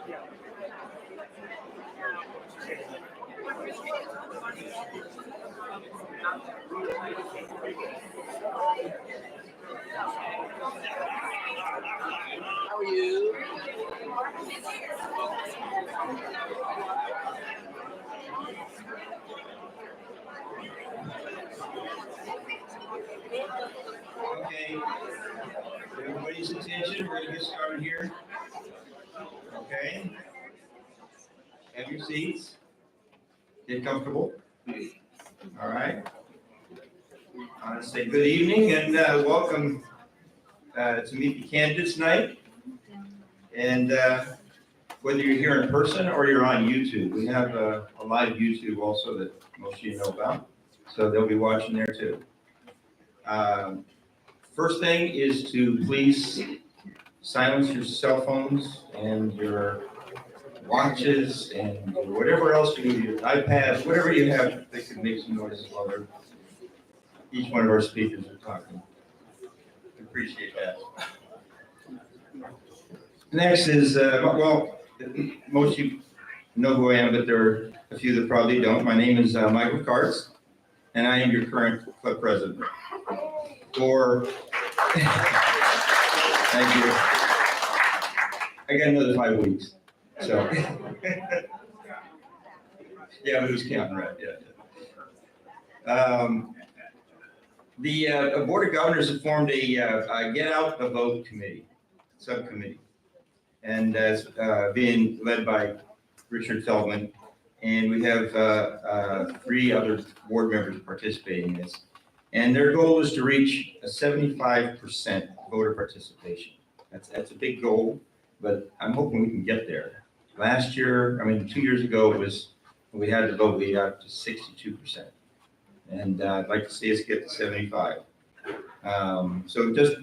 How are you? Okay, everybody's attention, we're going to get started here. Okay, have your seats, get comfortable. All right, I want to say good evening and welcome to meet the candidates tonight. And whether you're here in person or you're on YouTube, we have a live YouTube also that most of you know about, so they'll be watching there too. First thing is to please silence your cell phones and your watches and whatever else you do, your iPads, whatever you have that can make some noise while each one of our speakers are talking. I appreciate that. Next is, well, most of you know who I am, but there are a few that probably don't. My name is Michael Karts, and I am your current club president. Thank you. I got another 5 weeks, so. Yeah, but who's counting, right? Yeah. The Board of Governors have formed a Get Out the Vote committee, subcommittee, and that's being led by Richard Feldman, and we have 3 other board members participating in this. And their goal is to reach a 75% voter participation. That's a big goal, but I'm hoping we can get there. Last year, 2 years ago, we had the vote, we got to 62%. And I'd like to see us get to 75. So just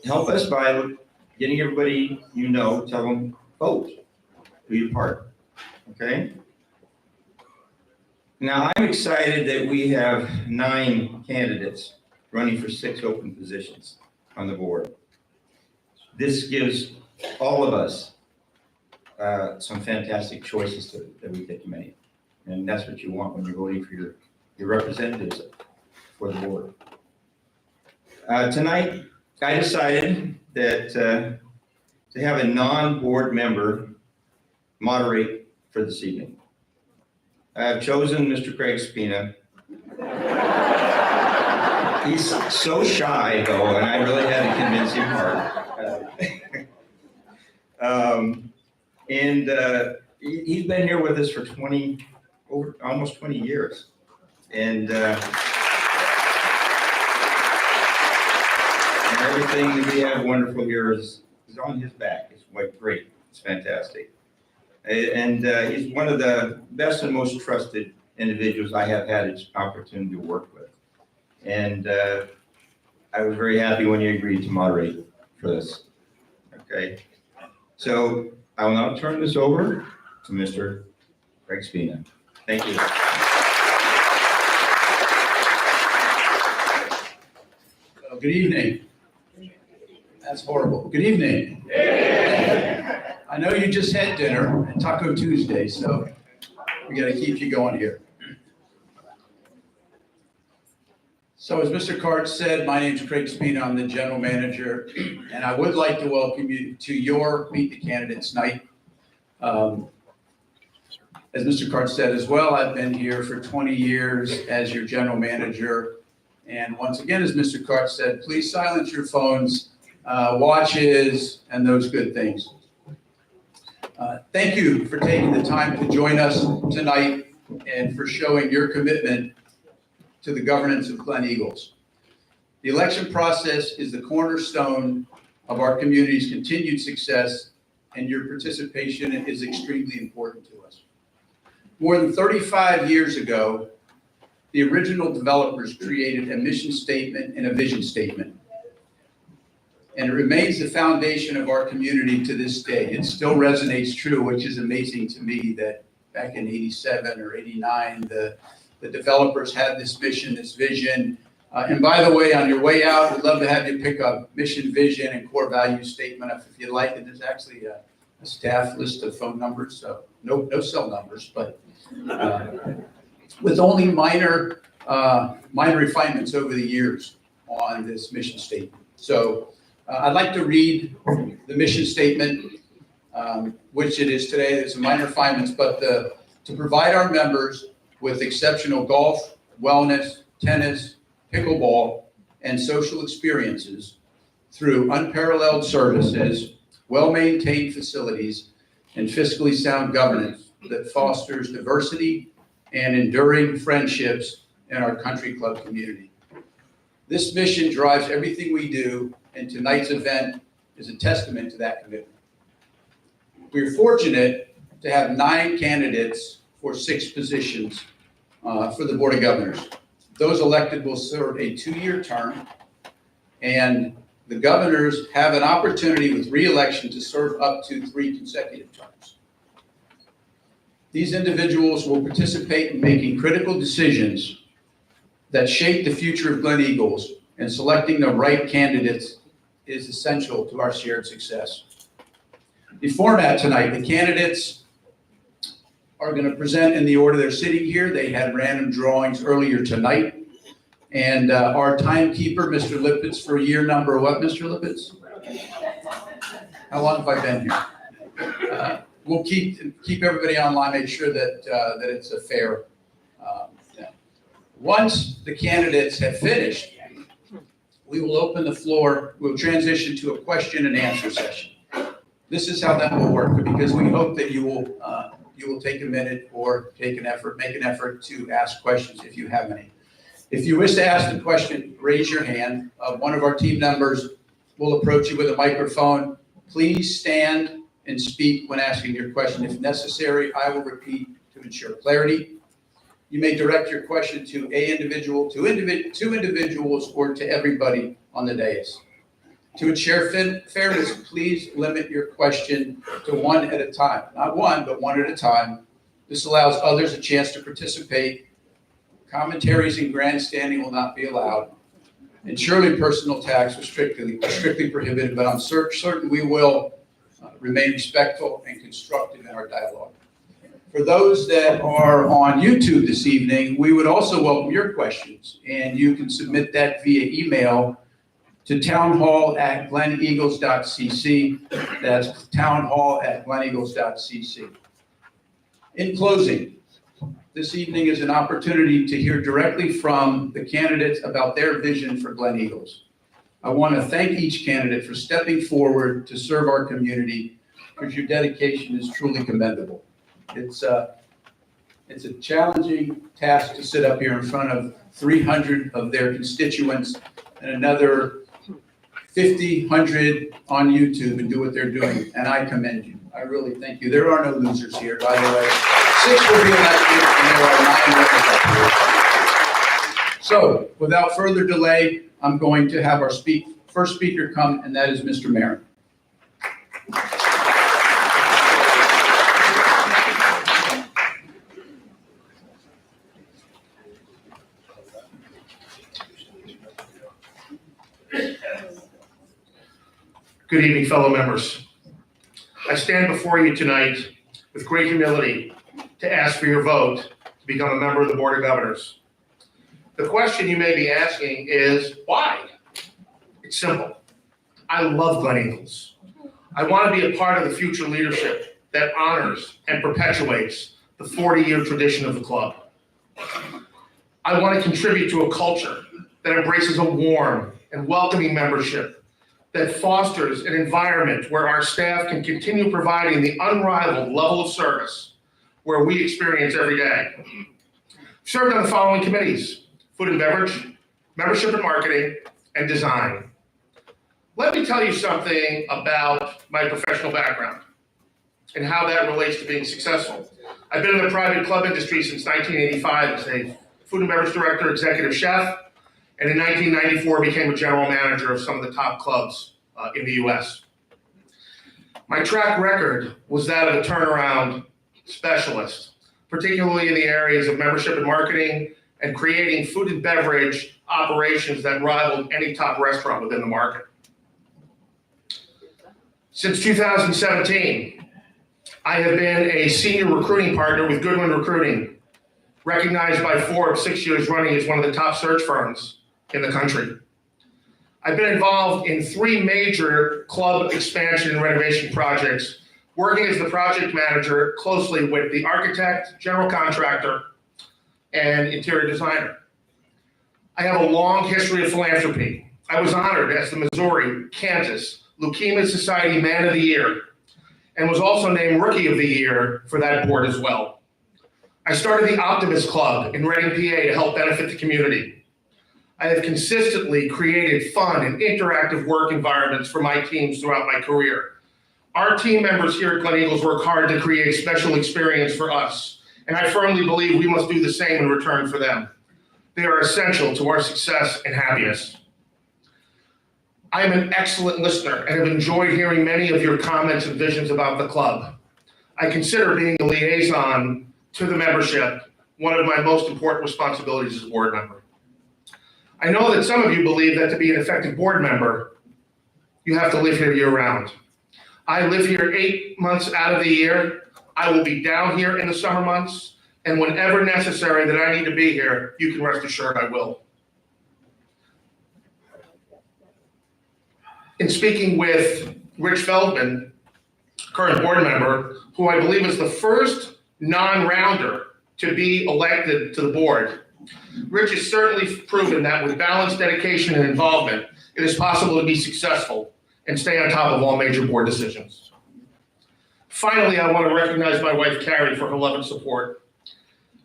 help us by getting everybody tell them, vote, do your part, okay? Now, I'm excited that we have 9 candidates running for 6 open positions on the board. This gives all of us some fantastic choices that we get to make. And that's what you want when you're voting for your representatives for the board. Tonight, I decided that to have a non-board member moderate for this evening. I have chosen Mr. Craig Spina. He's so shy, though, and I really had to convince him hard. He's been here with us for almost 20 years. And everything that we have wonderful here is on his back. It's quite great. It's fantastic. And he's one of the best and most trusted individuals I have had an opportunity to work with. And I was very happy when you agreed to moderate for this. Okay. So I will now turn this over to Mr. Craig Spina. Thank you. Good evening. That's horrible. Good evening. I know you just had dinner at Taco Tuesday, so we got to keep you going here. So as Mr. Karts said, my name is Craig Spina. I'm the general manager, and I would like to welcome you to your Meet the Candidates night. As Mr. Karts said as well, I've been here for 20 years as your general manager. And once again, as Mr. Karts said, please silence your phones, watches, and those good things. Thank you for taking the time to join us tonight and for showing your commitment to the governance of Glen Eagles. The election process is the cornerstone of our community's continued success, and your participation is extremely important to us. More than 35 years ago, the original developers created a mission statement and a vision statement. And it remains the foundation of our community to this day. It still resonates true, which is amazing to me that back in 87 or 89, the developers had this mission, this vision. And by the way, on your way out, we'd love to have you pick up mission, vision, and core value statement if you'd like. And there's actually a a staff list of phone numbers, so no cell numbers, but with only minor refinements over the years on this mission statement. So I'd like to read the mission statement, which it is today. There's some minor refinements, but to provide our members with exceptional golf, wellness, tennis, pickleball, and social experiences through unparalleled services, well-maintained facilities, and fiscally sound governance that fosters diversity and enduring friendships in our country club community. This mission drives everything we do, and tonight's event is a testament to that commitment. We're fortunate to have 9 candidates for 6 positions for the Board of Governors. Those elected will serve a 2-year term, and the governors have an opportunity with re-election to serve up to 3 consecutive terms. These individuals will participate in making critical decisions that shape the future of Glen Eagles, and selecting the right candidates is essential to our shared success. The format tonight, the candidates are going to present in the order they're sitting here. They had random drawings earlier tonight. And our timekeeper, Mr. Lippitz, for year number what, Mr. Lippitz? How long have I been here? We'll keep everybody online, make sure that it's a fair. Once the candidates have finished, we will open the floor. We'll transition to a question and answer session. This is how that will work, because we hope that you will take a minute or make an effort to ask questions if you have any. If you wish to ask a question, raise your hand. One of our team members will approach you with a microphone. Please stand and speak when asking your question. If necessary, I will repeat to ensure clarity. You may direct your question to an individual, two individuals, or to everybody on the dais. To ensure fairness, please limit your question to 1 at a time. Not one, but 1 at a time. This allows others a chance to participate. Commentaries and grandstanding will not be allowed. And surely personal attacks are strictly prohibited, but I'm certain we will remain respectful and constructive in our dialogue. For those that are on YouTube this evening, we would also welcome your questions, and you can submit that via email to townhall@gleneagles.cc. That's townhall@gleneagles.cc. In closing, this evening is an opportunity to hear directly from the candidates about their vision for Glen Eagles. I want to thank each candidate for stepping forward to serve our community, because your dedication is truly commendable. It's a challenging task to sit up here in front of 300 of their constituents and another 50, 100 on YouTube and do what they're doing, and I commend you. I really thank you. There are no losers here, by the way. 6 will be elected, and there are 9 winners up here. So, without further delay, I'm going to have our first speaker come, and that is Mr. Marin. Good evening, fellow members. I stand before you tonight with great humility to ask for your vote to become a member of the Board of Governors. The question you may be asking is, why? It's simple. I love Glen Eagles. I want to be a part of the future leadership that honors and perpetuates the 40-year tradition of the club. I want to contribute to a culture that embraces a warm and welcoming membership, that fosters an environment where our staff can continue providing the unrivaled level of service where we experience every day. Served on the following committees: food and beverage, membership and marketing, and design. Let me tell you something about my professional background and how that relates to being successful. I've been in the private club industry since 1985 as a food and beverage director, executive chef, and in 1994 became a general manager of some of the top clubs in the US. My track record was that of a turnaround specialist, particularly in the areas of membership and marketing and creating food and beverage operations that rivaled any top restaurant within the market. Since 2017, I have been a senior recruiting partner with Goodwin Recruiting, recognized by Forbes 6 years running as one of the top search firms in the country. I've been involved in 3 major club expansion and renovation projects, working as the project manager closely with the architect, general contractor, and interior designer. I have a long history of philanthropy. I was honored as the Missouri, Kansas Leukemia Society Man of the Year, and was also named Rookie of the Year for that board as well. I started the Optimist Club in Reading, PA to help benefit the community. I have consistently created fun and interactive work environments for my teams throughout my career. Our team members here at Glen Eagles work hard to create special experience for us, and I firmly believe we must do the same in return for them. They are essential to our success and happiness. I am an excellent listener and have enjoyed hearing many of your comments and visions about the club. I consider being a liaison to the membership one of my most important responsibilities as a board member. I know that some of you believe that to be an effective board member, you have to live here year-round. I live here 8 months out of the year. I will be down here in the summer months, and whenever necessary that I need to be here, you can rest assured I will. In speaking with Rich Feldman, current board member, who I believe is the first non-rounder to be elected to the board, Rich has certainly proven that with balanced dedication and involvement, it is possible to be successful and stay on top of all major board decisions. Finally, I want to recognize my wife, Carrie, for her love and support.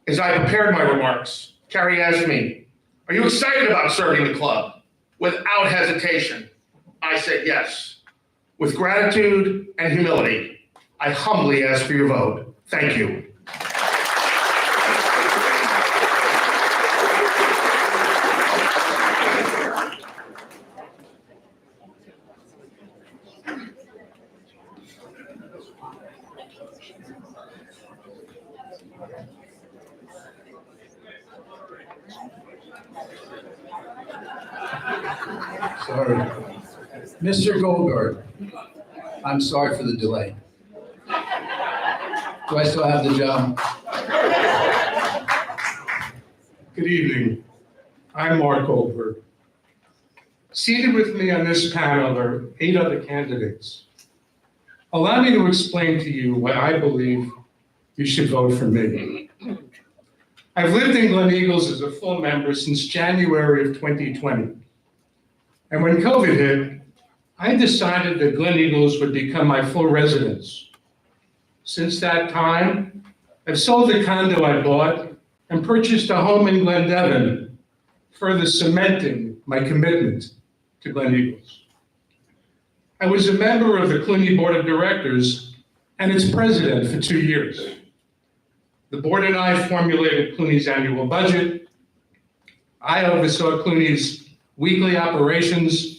As I prepared my remarks, Carrie asked me, "Are you excited about serving the club?" Without hesitation, I said yes. With gratitude and humility, I humbly ask for your vote. Thank you. Sorry. Mr. Goldberg, I'm sorry for the delay. Do I still have the job? Good evening. I'm Mark Goldberg. Seated with me on this panel are 8 other candidates. Allow me to explain to you why I believe you should vote for me. I've lived in Glen Eagles as a full member since January of 2020. And when COVID hit, I decided that Glen Eagles would become my full residence. Since that time, I've sold the condo I bought and purchased a home in Glen Devon, further cementing my commitment to Glen Eagles. I was a member of the Clooney Board of Directors and its president for 2 years. The board and I formulated Clooney's annual budget. I oversaw Clooney's weekly operations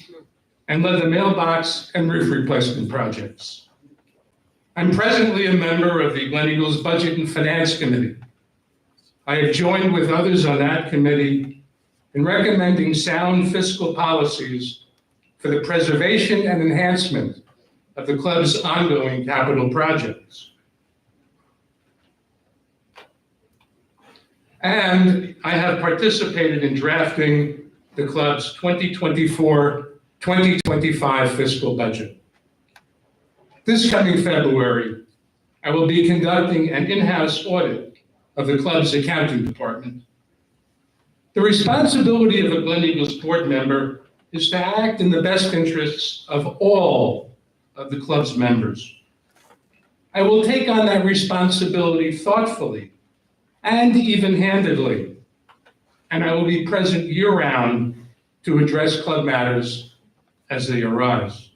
and led the mailbox and roof replacement projects. I'm presently a member of the Glen Eagles Budget and Finance Committee. I have joined with others on that committee in recommending sound fiscal policies for the preservation and enhancement of the club's ongoing capital projects. And I have participated in drafting the club's 2024-2025 fiscal budget. This coming February, I will be conducting an in-house audit of the club's accounting department. The responsibility of a Glen Eagles board member is to act in the best interests of all of the club's members. I will take on that responsibility thoughtfully and even-handedly, and I will be present year-round to address club matters as they arise.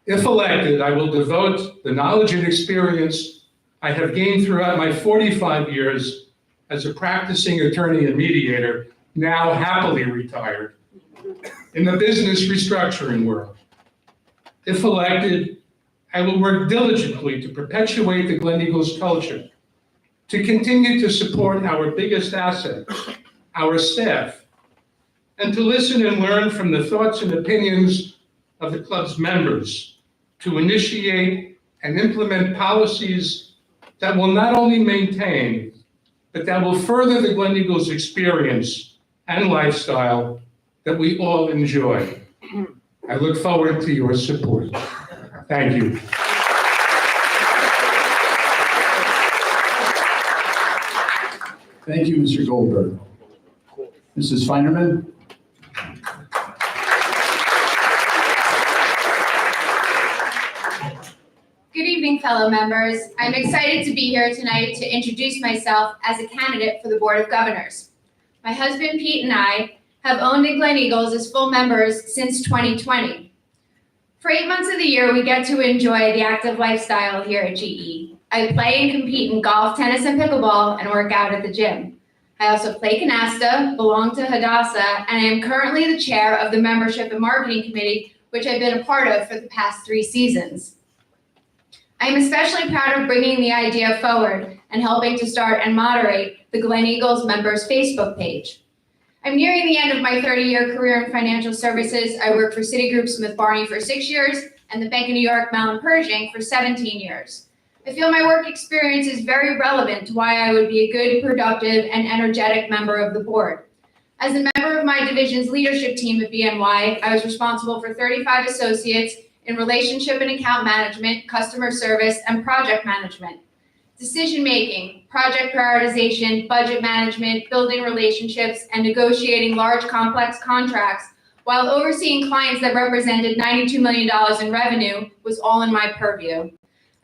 If elected, I will devote the knowledge and experience I have gained throughout my 45 years as a practicing attorney and mediator, now happily retired, in the business restructuring world. If elected, I will work diligently to perpetuate the Glen Eagles culture, to continue to support our biggest asset, our staff, and to listen and learn from the thoughts and opinions of the club's members, to initiate and implement policies that will not only maintain, but that will further the Glen Eagles experience and lifestyle that we all enjoy. I look forward to your support. Thank you. Thank you, Mr. Goldberg. Mrs. Feinerman? Good evening, fellow members. I'm excited to be here tonight to introduce myself as a candidate for the Board of Governors. My husband Pete and I have owned the Glen Eagles as full members since 2020. For 8 months of the year, we get to enjoy the active lifestyle here at GE. I play and compete in golf, tennis, and pickleball, and work out at the gym. I also play canasta, belong to Hadassah, and I am currently the chair of the Membership and Marketing Committee, which I've been a part of for the past 3 seasons. I am especially proud of bringing the idea forward and helping to start and moderate the Glen Eagles Members Facebook page. I'm nearing the end of my 30-year career in financial services. I worked for Citigroup Smith Barney for 6 years and the Bank of New York Mellon Pershing for 17 years. I feel my work experience is very relevant to why I would be a good, productive, and energetic member of the board. As a member of my division's leadership team at BNY, I was responsible for 35 associates in relationship and account management, customer service, and project management. Decision-making, project prioritization, budget management, building relationships, and negotiating large, complex contracts while overseeing clients that represented $92 million in revenue was all in my purview.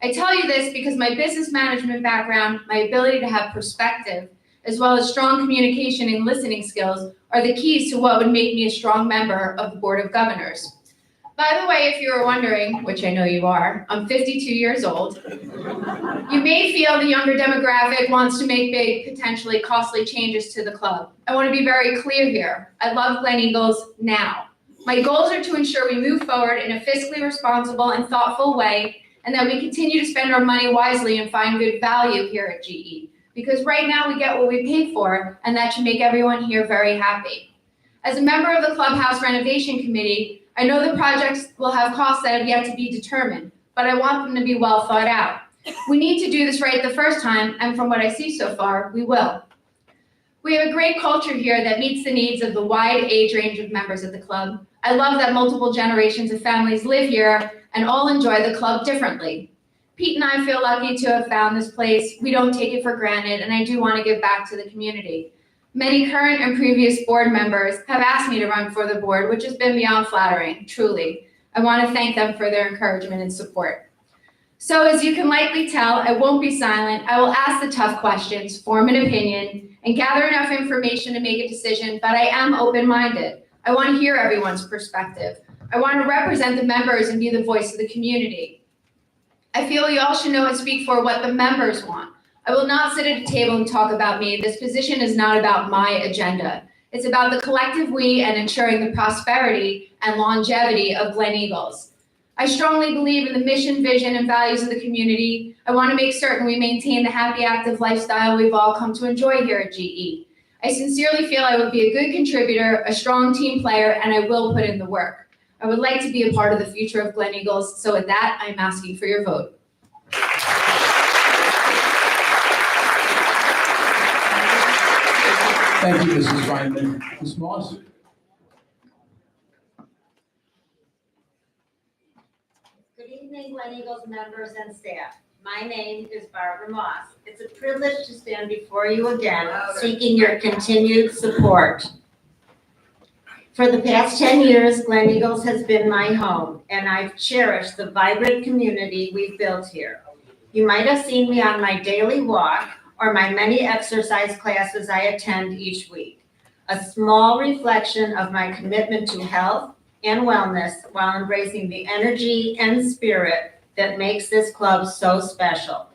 I tell you this because my business management background, my ability to have perspective, as well as strong communication and listening skills are the keys to what would make me a strong member of the Board of Governors. By the way, if you were wondering, which I know you are, I'm 52 years old. You may feel the younger demographic wants to make big, potentially costly changes to the club. I want to be very clear here. I love Glen Eagles now. My goals are to ensure we move forward in a fiscally responsible and thoughtful way, and that we continue to spend our money wisely and find good value here at GE. Because right now we get what we pay for, and that should make everyone here very happy. As a member of the Clubhouse Renovation Committee, I know the projects will have costs that have yet to be determined, but I want them to be well thought out. We need to do this right the first time, and from what I see so far, we will. We have a great culture here that meets the needs of the wide age range of members of the club. I love that multiple generations of families live here and all enjoy the club differently. Pete and I feel lucky to have found this place. We don't take it for granted, and I do want to give back to the community. Many current and previous board members have asked me to run for the board, which has been beyond flattering, truly. I want to thank them for their encouragement and support. So as you can likely tell, I won't be silent. I will ask the tough questions, form an opinion, and gather enough information to make a decision, but I am open-minded. I want to hear everyone's perspective. I want to represent the members and be the voice of the community. I feel you all should know and speak for what the members want. I will not sit at a table and talk about me. This position is not about my agenda. It's about the collective we and ensuring the prosperity and longevity of Glen Eagles. I strongly believe in the mission, vision, and values of the community. I want to make certain we maintain the happy, active lifestyle we've all come to enjoy here at GE. I sincerely feel I would be a good contributor, a strong team player, and I will put in the work. I would like to be a part of the future of Glen Eagles, so with that, I'm asking for your vote. Thank you, Mrs. Feinman. Ms. Moss? Good evening, Glen Eagles members and staff. My name is Barbara Moss. It's a privilege to stand before you again, seeking your continued support. For the past 10 years, Glen Eagles has been my home, and I've cherished the vibrant community we've built here. You might have seen me on my daily walk or my many exercise classes I attend each week. A small reflection of my commitment to health and wellness while embracing the energy and spirit that makes this club so special.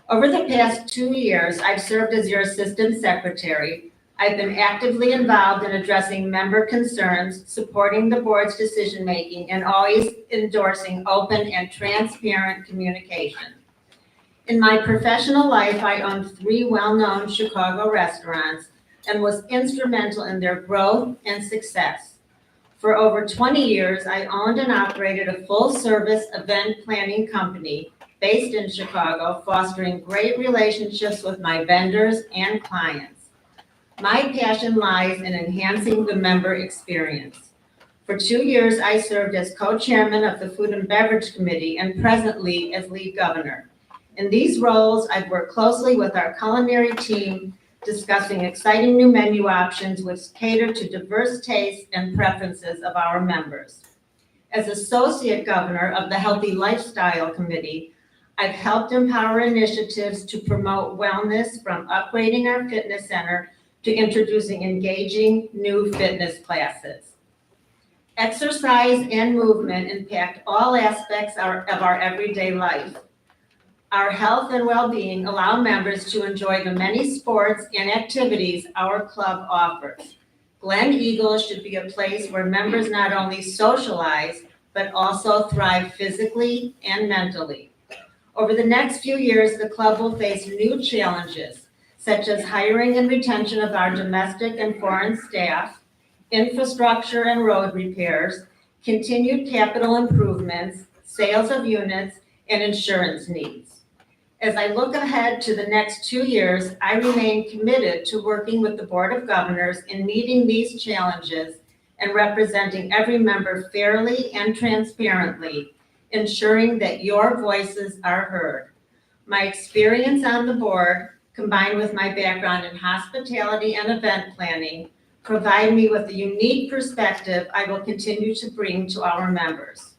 Over the past 2 years, I've served as your assistant secretary. I've been actively involved in addressing member concerns, supporting the board's decision-making, and always endorsing open and transparent communication. In my professional life, I owned 3 well-known Chicago restaurants and was instrumental in their growth and success. For over 20 years, I owned and operated a full-service event planning company based in Chicago, fostering great relationships with my vendors and clients. My passion lies in enhancing the member experience. For 2 years, I served as co-chairman of the Food and Beverage Committee and presently as lead governor. In these roles, I've worked closely with our culinary team, discussing exciting new menu options which cater to diverse tastes and preferences of our members. As associate governor of the Healthy Lifestyle Committee, I've helped empower initiatives to promote wellness, from upgrading our fitness center to introducing engaging new fitness classes. Exercise and movement impact all aspects of our everyday life. Our health and well-being allow members to enjoy the many sports and activities our club offers. Glen Eagles should be a place where members not only socialize, but also thrive physically and mentally. Over the next few years, the club will face new challenges, such as hiring and retention of our domestic and foreign staff, infrastructure and road repairs, continued capital improvements, sales of units, and insurance needs. As I look ahead to the next 2 years, I remain committed to working with the Board of Governors in meeting these challenges and representing every member fairly and transparently, ensuring that your voices are heard. My experience on the board, combined with my background in hospitality and event planning, provide me with a unique perspective I will continue to bring to our members.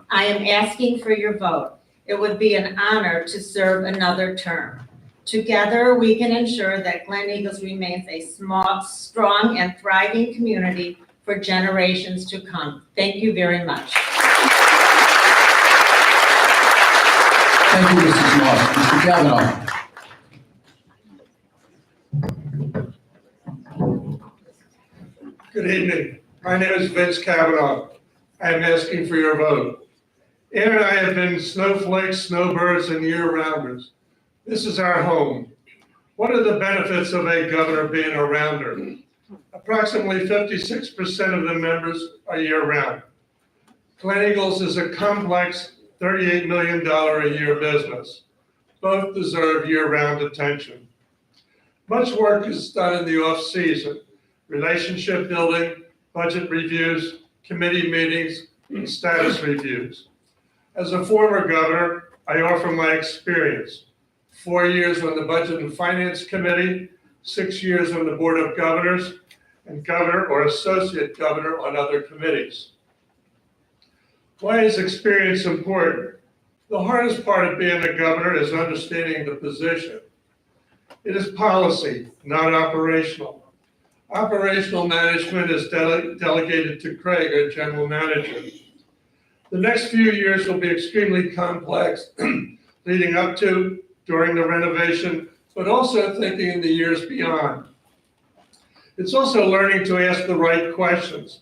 I am asking for your vote. It would be an honor to serve another term. Together, we can ensure that Glen Eagles remains a small, strong, and thriving community for generations to come. Thank you very much. Thank you, Mrs. Moss. Mr. Kavanaugh. Good evening. My name is Vince Kavanaugh. I am asking for your vote. Ann and I have been snowflakes, snowbirds, and year-rounders. This is our home. What are the benefits of a governor being a rounder? Approximately 56% of the members are year-round. Glen Eagles is a complex $38 million a year business. Both deserve year-round attention. Much work is done in the off-season: relationship building, budget reviews, committee meetings, and status reviews. As a former governor, I offer my experience: 4 years on the Budget and Finance Committee, 6 years on the Board of Governors, and governor or associate governor on other committees. Why is experience important? The hardest part of being a governor is understanding the position. It is policy, not operational. Operational management is delegated to Craig, our general manager. The next few years will be extremely complex, leading up to, during the renovation, but also thinking in the years beyond. It's also learning to ask the right questions.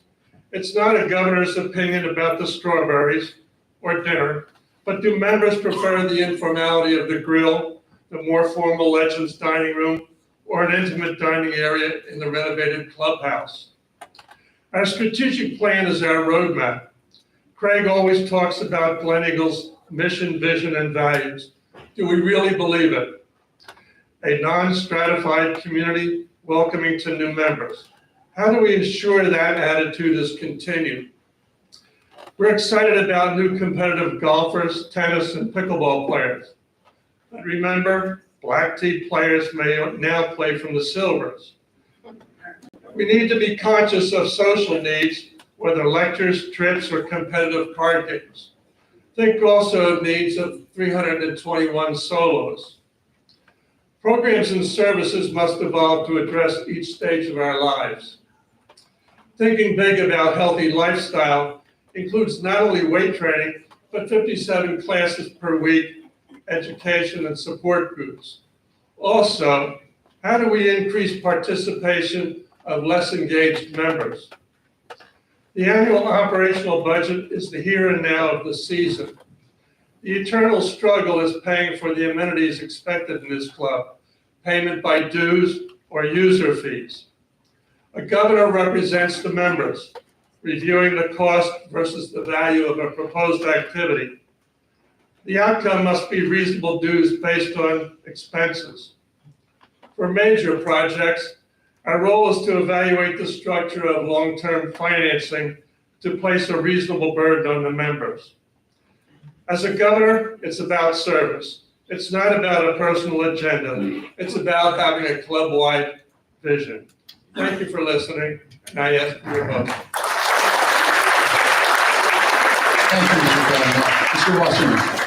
It's not a governor's opinion about the strawberries or dinner, but do members prefer the informality of the grill, the more formal Legends dining room, or an intimate dining area in the renovated clubhouse? Our strategic plan is our roadmap. Craig always talks about Glen Eagles' mission, vision, and values. Do we really believe it? A non-stratified community welcoming to new members. How do we ensure that attitude is continued? We're excited about new competitive golfers, tennis, and pickleball players. But remember, black tee players may now play from the silvers. We need to be conscious of social needs, whether lectures, trips, or competitive card games. Think also of needs of 321 solos. Programs and services must evolve to address each stage of our lives. Thinking big about healthy lifestyle includes not only weight training, but 57 classes per week, education and support groups. Also, how do we increase participation of less engaged members? The annual operational budget is the here and now of the season. The eternal struggle is paying for the amenities expected in this club, payment by dues or user fees. A governor represents the members, reviewing the cost versus the value of a proposed activity. The outcome must be reasonable dues based on expenses. For major projects, our role is to evaluate the structure of long-term financing to place a reasonable burden on the members. As a governor, it's about service. It's not about a personal agenda. It's about having a club-wide vision. Thank you for listening, and I ask for your vote. Thank you, Mr. Kelly. Mr. Wasserman.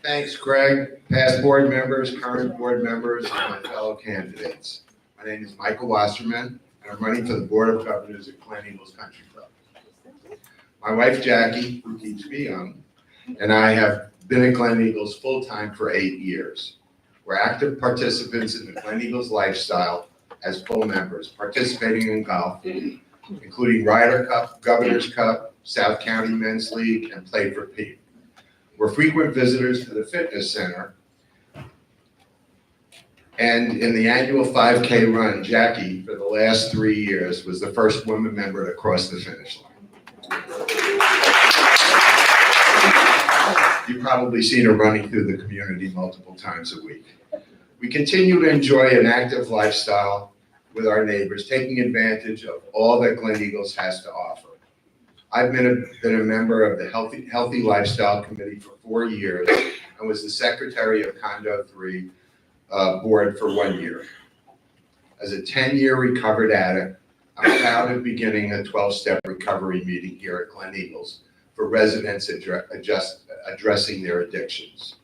Thanks, Greg, past board members, current board members, and my fellow candidates. My name is Michael Wasserman, and I'm running for the Board of Governors at Glen Eagles Country Club. My wife Jackie, who keeps me young, and I have been at Glen Eagles full-time for 8 years. We're active participants in the Glen Eagles lifestyle as full members, participating in golf, including Ryder Cup, Governor's Cup, South County Men's League, and Play for Pete. We're frequent visitors to the fitness center. And in the annual 5K run, Jackie, for the last 3 years, was the first woman member to cross the finish line. You've probably seen her running through the community multiple times a week. We continue to enjoy an active lifestyle with our neighbors, taking advantage of all that Glen Eagles has to offer. I've been a member of the Healthy Lifestyle Committee for 4 years and was the secretary of Condo 3 board for 1 year. As a 10-year recovered addict, I'm proud of beginning a 12-step recovery meeting here at Glen Eagles for residents addressing their addictions.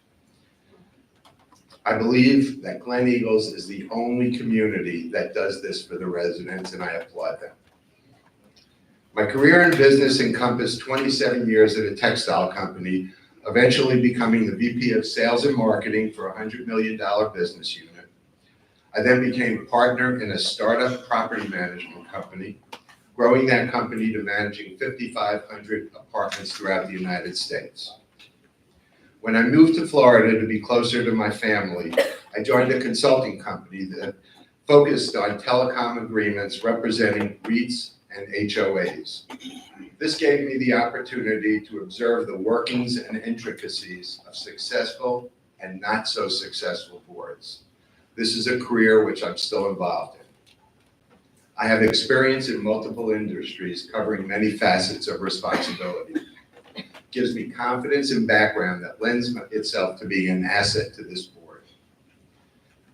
I believe that Glen Eagles is the only community that does this for the residents, and I applaud them. My career in business encompassed 27 years at a textile company, eventually becoming the VP of Sales and Marketing for a $100 million business unit. I then became a partner in a startup property management company, growing that company to managing 5,500 apartments throughout the United States. When I moved to Florida to be closer to my family, I joined a consulting company that focused on telecom agreements representing REITs and HOAs. This gave me the opportunity to observe the workings and intricacies of successful and not so successful boards. This is a career which I'm still involved in. I have experience in multiple industries covering many facets of responsibility. It gives me confidence and background that lends itself to being an asset to this board.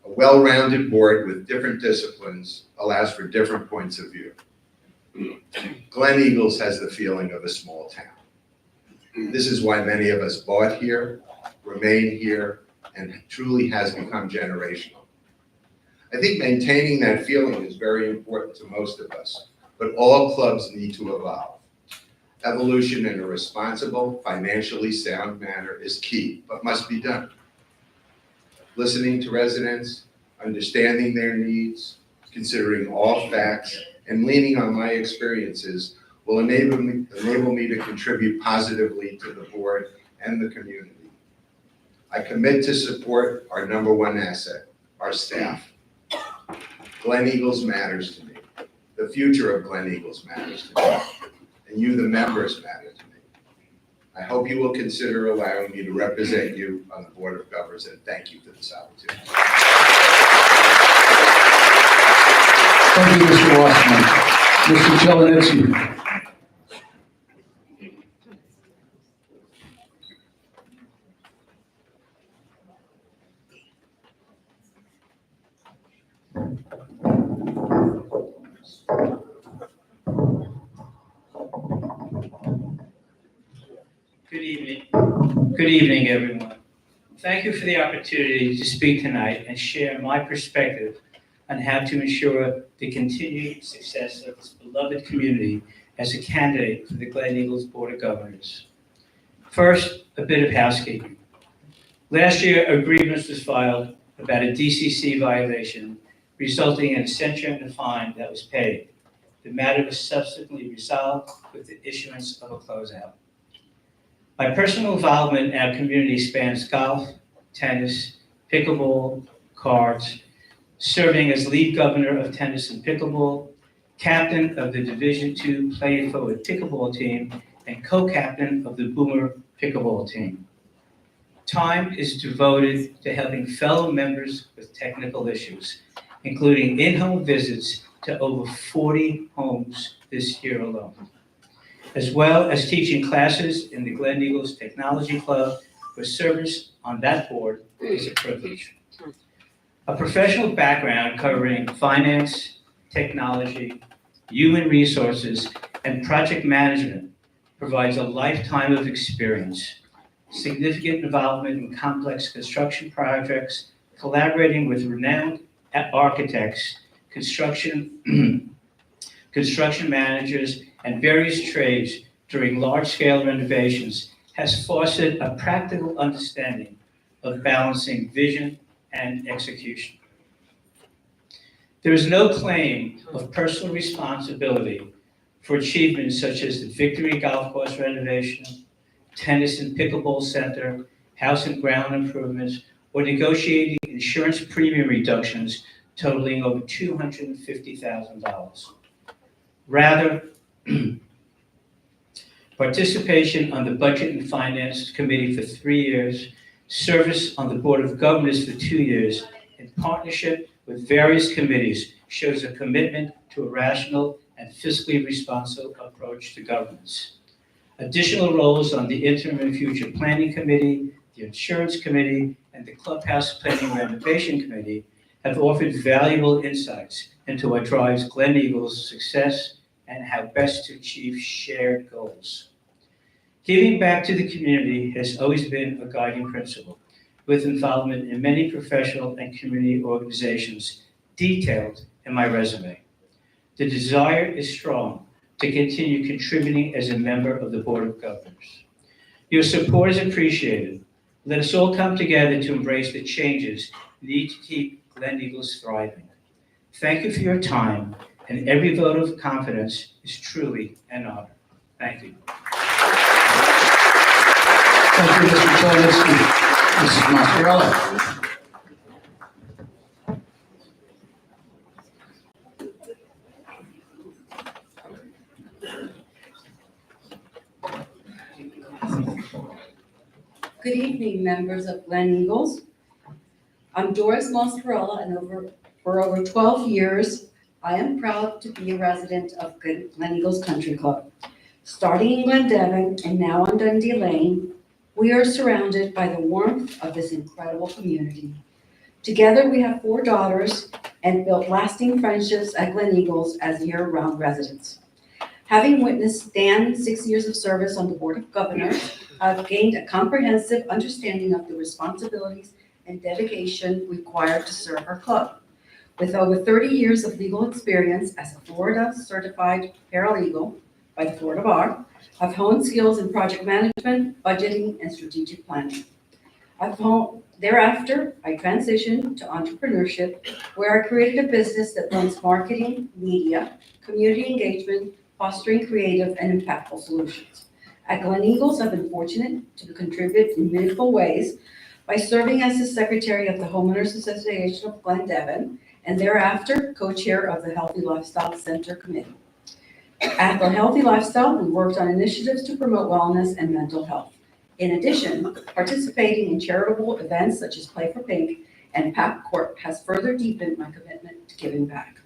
A well-rounded board with different disciplines allows for different points of view. Glen Eagles has the feeling of a small town. This is why many of us bought here, remain here, and truly has become generational. I think maintaining that feeling is very important to most of us, but all clubs need to evolve. Evolution in a responsible, financially sound manner is key, but must be done. Listening to residents, understanding their needs, considering all facts, and leaning on my experiences will enable me to contribute positively to the board and the community. I commit to support our number one asset, our staff. Glen Eagles matters to me. The future of Glen Eagles matters to me. And you, the members, matter to me. I hope you will consider allowing me to represent you on the Board of Governors, and thank you for this opportunity. Thank you, Mr. Wasserman. Mr. Jelinitsky. Good evening. Good evening, everyone. Thank you for the opportunity to speak tonight and share my perspective on how to ensure the continued success of this beloved community as a candidate for the Glen Eagles Board of Governors. First, a bit of housekeeping. Last year, a grievance was filed about a DCC violation, resulting in a censure and a fine that was paid. The matter was subsequently resolved with the issuance of a closeout. My personal involvement in our community spans golf, tennis, pickleball, cards, serving as lead governor of tennis and pickleball, captain of the Division II Play Forward Pickleball team, and co-captain of the Boomer Pickleball team. Time is devoted to helping fellow members with technical issues, including in-home visits to over 40 homes this year alone, as well as teaching classes in the Glen Eagles Technology Club, where service on that board is a privilege. A professional background covering finance, technology, human resources, and project management provides a lifetime of experience, significant involvement in complex construction projects, collaborating with renowned architects, construction managers, and various trades during large-scale renovations has fostered a practical understanding of balancing vision and execution. There is no claim of personal responsibility for achievements such as the Victory Golf Course renovation, tennis and pickleball center, house and ground improvements, or negotiating insurance premium reductions totaling over $250,000. Rather, participation on the Budget and Finance Committee for 3 years, service on the Board of Governors for 2 years, and partnership with various committees shows a commitment to a rational and fiscally responsible approach to governance. Additional roles on the Interim and Future Planning Committee, the Insurance Committee, and the Clubhouse Planning Renovation Committee have offered valuable insights into what drives Glen Eagles' success and how best to achieve shared goals. Giving back to the community has always been a guiding principle, with involvement in many professional and community organizations detailed in my resume. The desire is strong to continue contributing as a member of the Board of Governors. Your support is appreciated. Let us all come together to embrace the changes needed to keep Glen Eagles thriving. Thank you for your time, and every vote of confidence is truly an honor. Thank you. Thank you, Mr. Cholinsky. Mrs. Mascarello. Good evening, members of Glen Eagles. I'm Doris Mascarella, and for over 12 years, I am proud to be a resident of Glen Eagles Country Club. Starting in Glen Devon and now on Dundee Lane, we are surrounded by the warmth of this incredible community. Together, we have 4 daughters and built lasting friendships at Glen Eagles as year-round residents. Having witnessed Dan's 6 years of service on the Board of Governors, I've gained a comprehensive understanding of the responsibilities and dedication required to serve our club. With over 30 years of legal experience as a Florida certified paralegal by the Florida Bar, I've honed skills in project management, budgeting, and strategic planning. Thereafter, I transitioned to entrepreneurship, where I created a business that runs marketing, media, community engagement, fostering creative and impactful solutions. At Glen Eagles, I've been fortunate to contribute in meaningful ways by serving as the secretary of the Homeowners Association of Glen Devon, and thereafter co-chair of the Healthy Lifestyle Center Committee. At the Healthy Lifestyle, we worked on initiatives to promote wellness and mental health. In addition, participating in charitable events such as Play for Pink and PAP Corp has further deepened my commitment to giving back.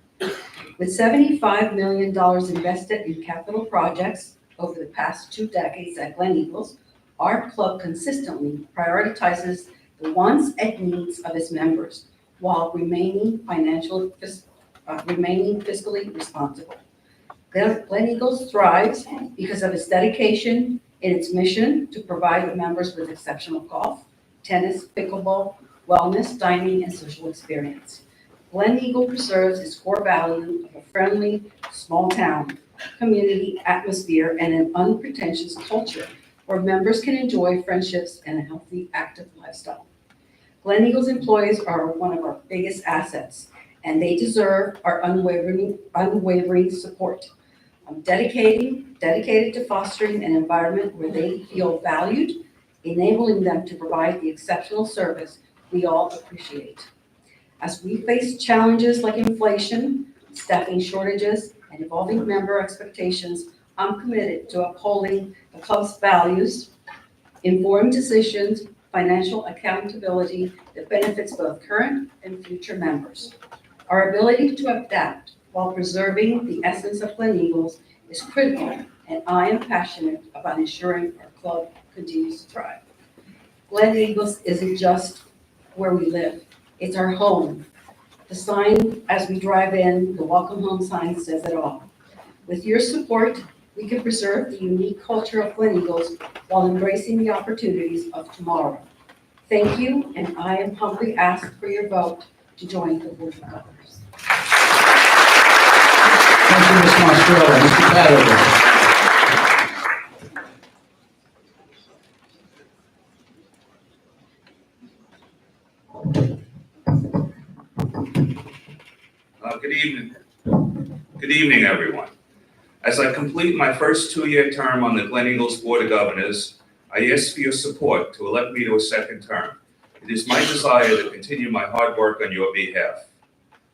With $75 million invested in capital projects over the past 2 decades at Glen Eagles, our club consistently prioritizes the wants and needs of its members while remaining fiscally responsible. Glen Eagles thrives because of its dedication in its mission to provide the members with exceptional golf, tennis, pickleball, wellness, dining, and social experience. Glen Eagle preserves its core value of a friendly, small-town community atmosphere and an unpretentious culture where members can enjoy friendships and a healthy, active lifestyle. Glen Eagles employees are one of our biggest assets, and they deserve our unwavering support. I'm dedicated to fostering an environment where they feel valued, enabling them to provide the exceptional service we all appreciate. As we face challenges like inflation, staffing shortages, and evolving member expectations, I'm committed to upholding the club's values, informed decisions, financial accountability that benefits both current and future members. Our ability to adapt while preserving the essence of Glen Eagles is critical, and I am passionate about ensuring our club continues to thrive. Glen Eagles isn't just where we live, it's our home. The sign as we drive in, the welcome home sign says it all. With your support, we can preserve the unique culture of Glen Eagles while embracing the opportunities of tomorrow. Thank you, and I am humbly asked for your vote to join the Board of Governors. Thank you, Ms. Monstrella. Mr. Padover. Good evening. Good evening, everyone. As I complete my first two-year term on the Glen Eagles Board of Governors, I ask for your support to elect me to a second term. It is my desire to continue my hard work on your behalf.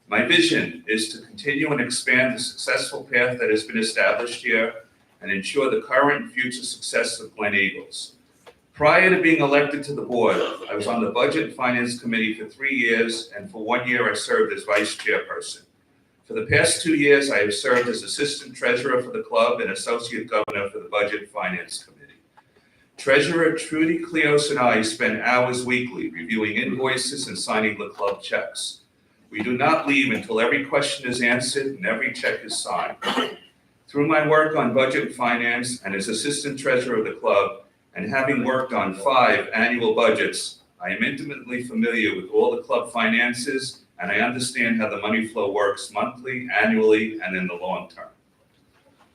My vision is to continue and expand the successful path that has been established here and ensure the current and future success of Glen Eagles. Prior to being elected to the board, I was on the Budget and Finance Committee for 3 years, and for 1 year I served as vice chairperson. For the past 2 years, I have served as assistant treasurer for the club and associate governor for the Budget and Finance Committee. Treasurer Trudy Cleos and I spend hours weekly reviewing invoices and signing the club checks. We do not leave until every question is answered and every check is signed. Through my work on budget and finance and as assistant treasurer of the club, and having worked on 5 annual budgets, I am intimately familiar with all the club finances, and I understand how the money flow works monthly, annually, and in the long term.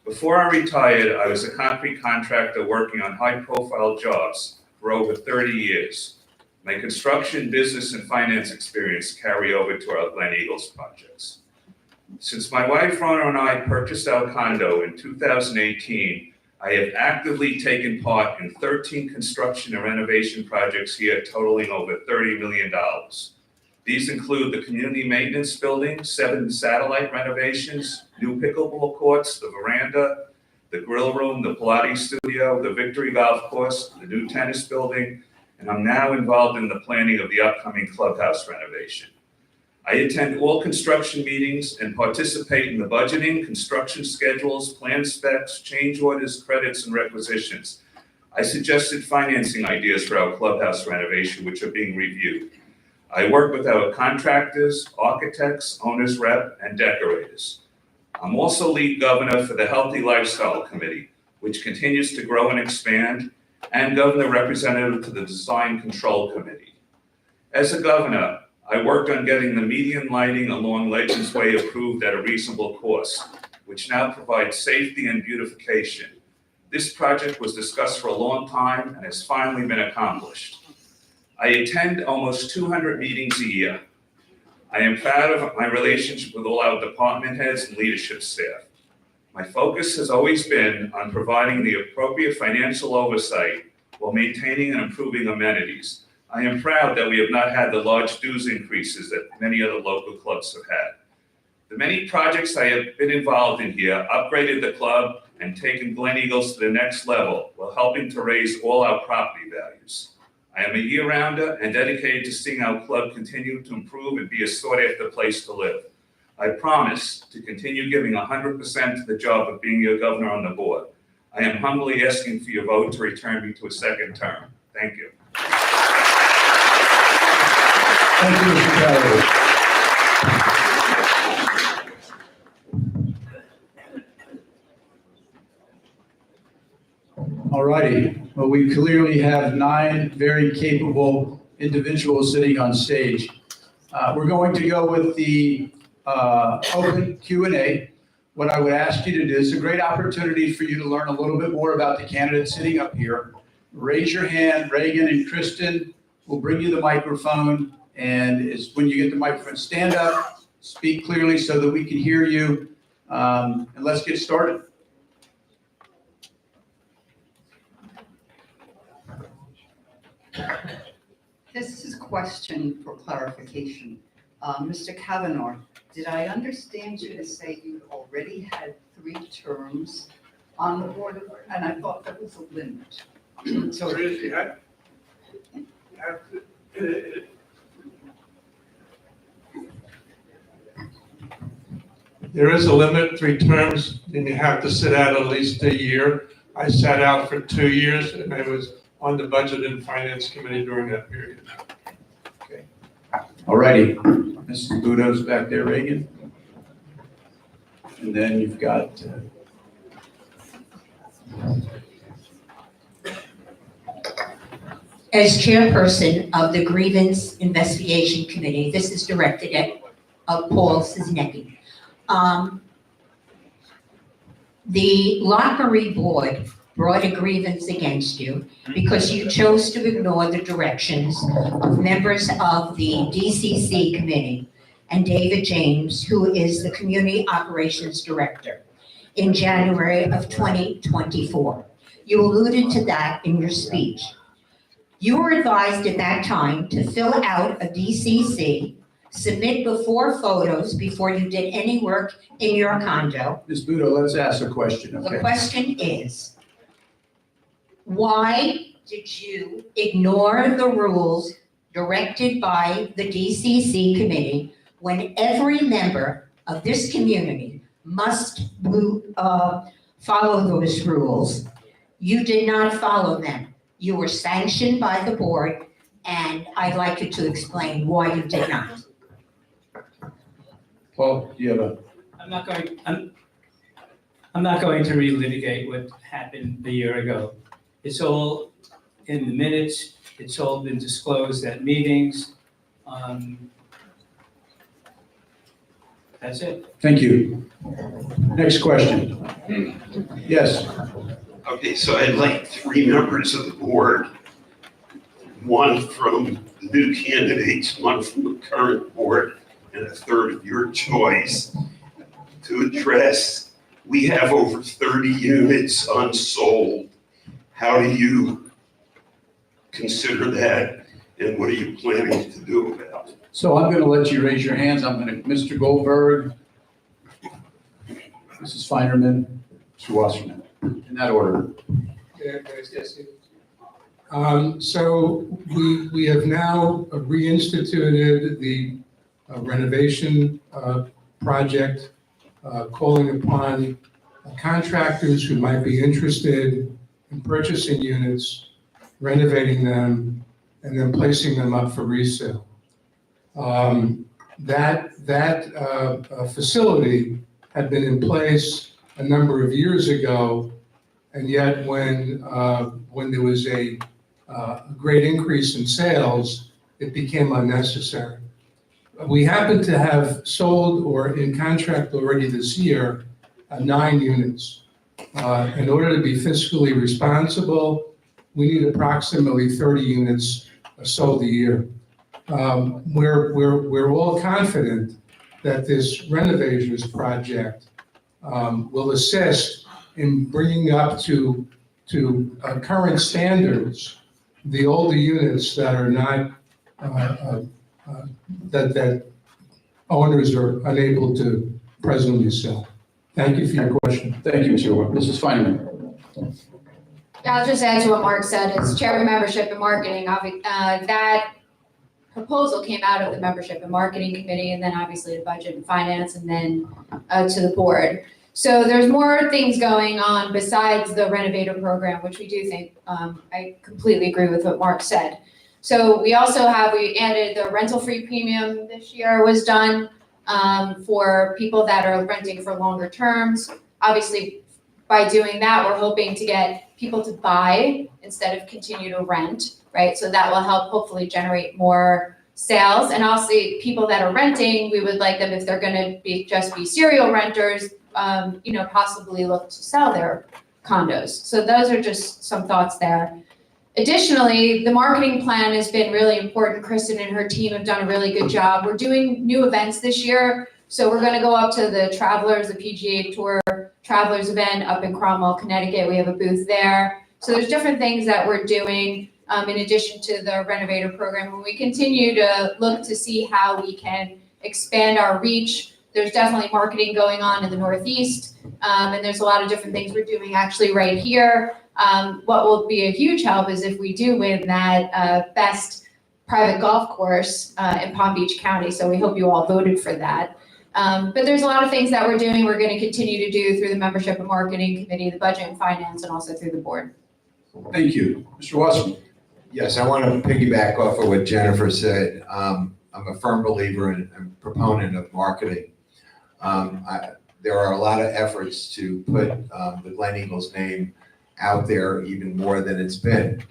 Before I retired, I was a concrete contractor working on high-profile jobs for over 30 years. My construction, business, and finance experience carry over to our Glen Eagles projects. Since my wife Rona and I purchased our condo in 2018, I have actively taken part in 13 construction and renovation projects here totaling over $30 million. These include the community maintenance building, 7 satellite renovations, new pickleball courts, the veranda, the grill room, the Pilates studio, the Victory Golf Course, the new tennis building, and I'm now involved in the planning of the upcoming clubhouse renovation. I attend all construction meetings and participate in the budgeting, construction schedules, plan specs, change orders, credits, and requisitions. I suggested financing ideas for our clubhouse renovation, which are being reviewed. I work with our contractors, architects, owners rep, and decorators. I'm also lead governor for the Healthy Lifestyle Committee, which continues to grow and expand, and governor representative to the Design Control Committee. As a governor, I worked on getting the median lighting along Legends Way approved at a reasonable cost, which now provides safety and beautification. This project was discussed for a long time and has finally been accomplished. I attend almost 200 meetings a year. I am proud of my relationship with all our department heads and leadership staff. My focus has always been on providing the appropriate financial oversight while maintaining and improving amenities. I am proud that we have not had the large dues increases that many other local clubs have had. The many projects I have been involved in here upgraded the club and taken Glen Eagles to the next level while helping to raise all our property values. I am a year-rounder and dedicated to seeing our club continue to improve and be a sought-after place to live. I promise to continue giving 100% to the job of being your governor on the board. I am humbly asking for your vote to return me to a second term. Thank you. Thank you, Mr. Padover. All righty. Well, we clearly have 9 very capable individuals sitting on stage. We're going to go with the open Q&A. What I would ask you to do, it's a great opportunity for you to learn a little bit more about the candidates sitting up here. Raise your hand. Reagan and Kristen will bring you the microphone. And when you get the microphone, stand up, speak clearly so that we can hear you, and let's get started. This is a question for clarification. Mr. Kavanaugh, Did I understand you to say you already had 3 terms on the board of, and I thought that was a limit? So There is, there is a limit, 3 terms, and you have to sit out at least a year. I sat out for 2 years, and I was on the Budget and Finance Committee during that period. All righty. Mrs. Budo's back there, Reagan. And then you've got, As chairperson of the Grievance Investigation Committee, this is directed at Paul Cisnecki. The Lockery Board brought a grievance against you because you chose to ignore the directions of members of the DCC committee and David James, who is the Community Operations Director, in January of 2024. You alluded to that in your speech. You were advised at that time to fill out a DCC, submit before photos before you did any work in your condo. Ms. Budo, let's ask a question, The okay? question is, why did you ignore the rules directed by the DCC committee when every member of this community must follow those rules? You did not follow them. You were sanctioned by the board, and I'd like you to explain why you did not. Paul, do you have a, I'm not going to relitigate what happened a year ago. It's all in the minutes, it's all been disclosed at meetings. That's it. thank you. Next question. Yes, Okay, so I'd like 3 members of the board, 1 from the new candidates, 1 from the current board, and a 3rd of your choice to address. We have over 30 units unsold. How do you consider that, and what are you planning to do about it? so I'm going to let you raise your hands. I'm going to, Mr. Goldberg, Mrs. Feinerman, Mr. Wasserman, in that order. So we have now reinstituted the renovation project, calling upon contractors who might be interested in purchasing units, renovating them, and then placing them up for resale. That facility had been in place a number of years ago, and yet when there was a great increase in sales, it became unnecessary. We happen to have sold or in contract already this year 9 units. In order to be fiscally responsible, we need approximately 30 units sold a year. We're all confident that this renovations project will assist in bringing up to current standards the older units that are not that owners are unable to presently sell. Thank you for your question. Thank you, Mr. Goldberg. Mrs. Feinerman. Yeah, I'll just add to what Mark said. As chair of membership and marketing, that proposal came out of the membership and marketing committee, and then obviously to budget and finance, and then to the board. So there's more things going on besides the renovator program, which we do think, I completely agree with what Mark said. So we also we added the rental-free premium this year was done for people that are renting for longer terms. Obviously, by doing that, we're hoping to get people to buy instead of continue to rent, right? So that will help hopefully generate more sales. And also people that are renting, we would like them, if they're gonna just be serial renters, possibly look to sell their condos. So those are just some thoughts there. Additionally, the marketing plan has been really important. Kristen and her team have done a really good job. We're doing new events this year. So we're gonna go up to the Travelers, the PGA Tour Travelers event up in Cromwell, Connecticut. We have a booth there. So there's different things that we're doing in addition to the renovator program. And we continue to look to see how we can expand our reach There's definitely marketing going on in the Northeast, and there's a lot of different things we're doing actually right here. What will be a huge help is if we do win that best private golf course in Palm Beach County. So we hope you all voted for that. But there's a lot of things that we're doing. We're going to continue to do through the Membership and Marketing Committee, the Budget and Finance, and also through the board. Thank you. Mr. Wasserman. Yes, I want to piggyback off of what Jennifer said. I'm a firm believer and proponent of marketing. There are a lot of efforts to put the Glen Eagles name out there even more than it's been.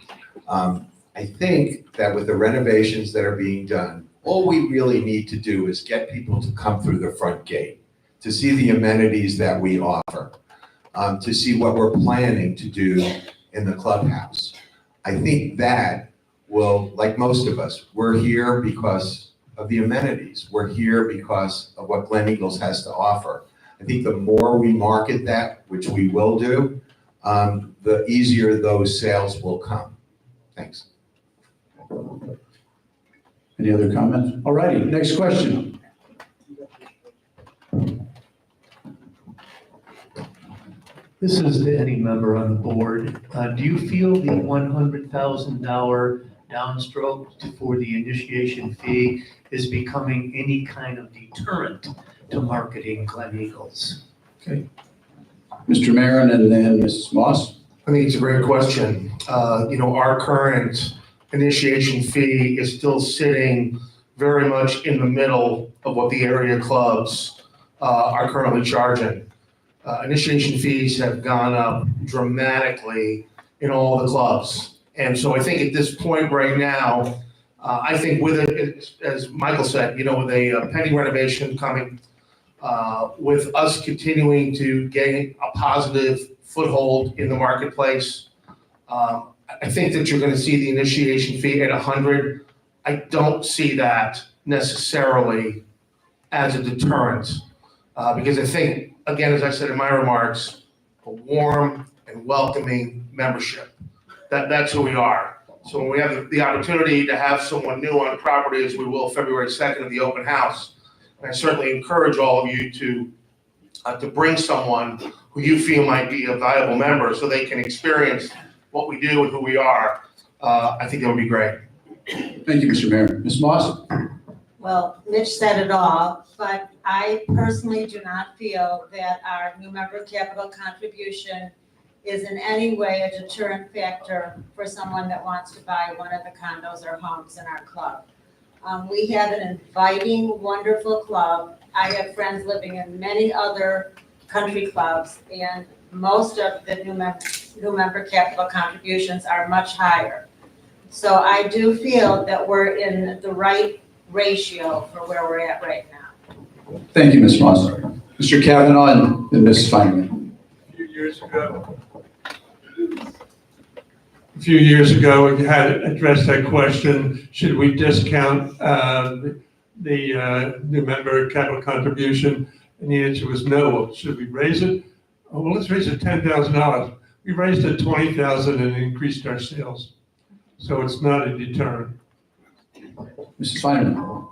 I think that with the renovations that are being done, all we really need to do is get people to come through the front gate, to see the amenities that we offer, to see what we're planning to do in the clubhouse. I think that will, like most of us, we're here because of the amenities. We're here because of what Glen Eagles has to offer. I think the more we market that, which we will do, the easier those sales will come. Thanks. Any other comments? All righty, next question. This is to any member on the board. Do you feel the $100,000 downstroke for the initiation fee is becoming any kind of deterrent to marketing Glen Eagles? Okay. Mr. Maron and then Mrs. Moss. I think it's a great question. Our current initiation fee is still sitting very much in the middle of what the area clubs are currently charging. Initiation fees have gone up dramatically in all the clubs. And so I think at this point right now, I think with it, as Michael said, with a pending renovation coming, with us continuing to gain a positive foothold in the marketplace, I think that you're going to see the initiation fee at 100. I don't see that necessarily as a deterrent, because I think, again, as I said in my remarks, a warm and welcoming membership. That's who we are. So when we have the opportunity to have someone new on property, as we will February 2nd at the open house, and I certainly encourage all of you to bring someone who you feel might be a valuable member so they can experience what we do and who we are. I think that would be great. Thank you, Mr. Mayor. Ms. Moss? Well, Mitch said it all, but I personally do not feel that our new member capital contribution is in any way a deterrent factor for someone that wants to buy one of the condos or homes in our club. We have an inviting, wonderful club. I have friends living in many other country clubs, and most of the new member capital contributions are much higher. So I do feel that we're in the right ratio for where we're at right now. Thank you, Ms. Moss. Mr. Kavanaugh and Ms. Feinerman. A few years ago, we had addressed that question, should we discount the new member capital contribution? And the answer was no. Should we raise it? Oh, well, let's raise it $10,000. We raised it $20,000 and increased our sales. So it's not a deterrent. Mrs. Feinerman.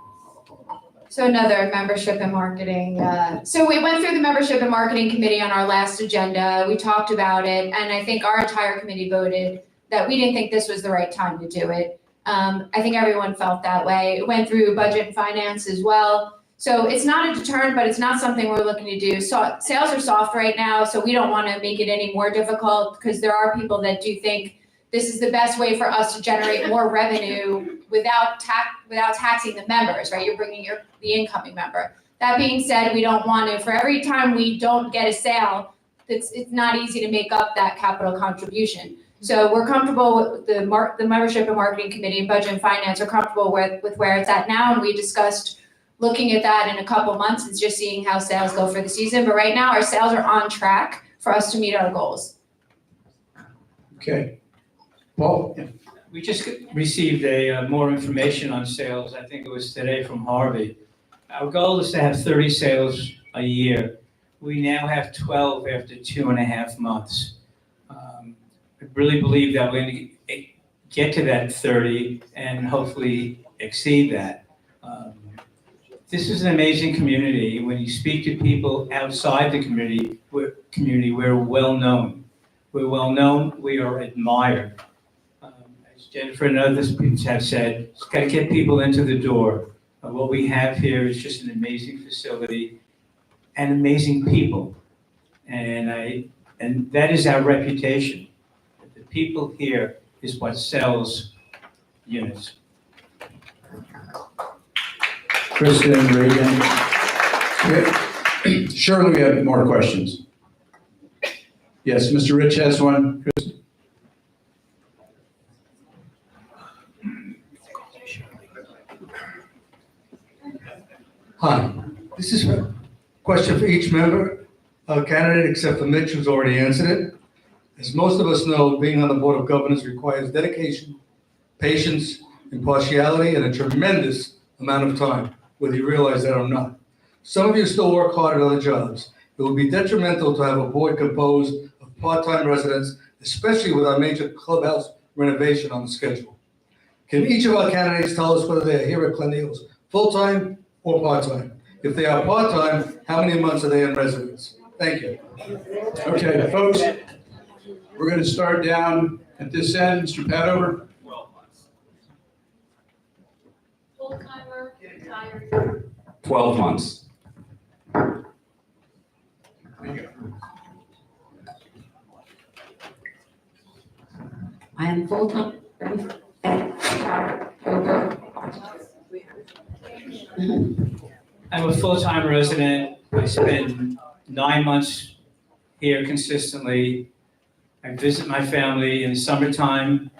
So another membership and marketing. So we went through the membership and marketing committee on our last agenda. We talked about it, and I think our entire committee voted that we didn't think this was the right time to do it. I think everyone felt that way. It went through budget and finance as well. So it's not a deterrent, but it's not something we're looking to do. So sales are soft right now, so we don't want to make it any more difficult because there are people that do think this is the best way for us to generate more revenue without taxing the members, right? You're bringing the incoming member. That being said, we don't want to, for every time we don't get a sale, it's not easy to make up that capital contribution. So we're comfortable with the membership and marketing committee and budget and finance are comfortable with where it's at now. And we discussed looking at that in a couple months and just seeing how sales go for the season. But right now our sales are on track for us to meet our goals. Okay. Well, We just received more information on sales. I think it was today from Harvey. Our goal is to have 30 sales a year. We now have 12 after 2.5 months. I really believe that we're going to get to that 30 and hopefully exceed that. This is an amazing community. When you speak to people outside the community, we're well known. We're well known, we are admired. As Jennifer and others have said, it's got to get people into the door. What we have here is just an amazing facility and amazing people. And that is our reputation. The people here is what sells units. Kristen, Reagan. Surely we have more questions. Yes, Mr. Rich has one. Kristen. Hi, this is a question for each member, candidate, except for Mitch, who's already answered it. As most of us know, being on the Board of Governors requires dedication, patience, impartiality, and a tremendous amount of time, whether you realize that or not. Some of you still work hard at other jobs. It would be detrimental to have a board composed of part-time residents, especially with our major clubhouse renovation on the schedule. Can each of our candidates tell us whether they are here at Glen Eagles full-time or part-time? If they are part-time, how many months are they in residence? Thank you. Okay, folks, we're going to start down at this end. Mr. Padover. 12 months. Full-timer, retired. 12 months. I am full-time. I'm a full-time resident. I spend 9 months here consistently. I visit my family in the summertime.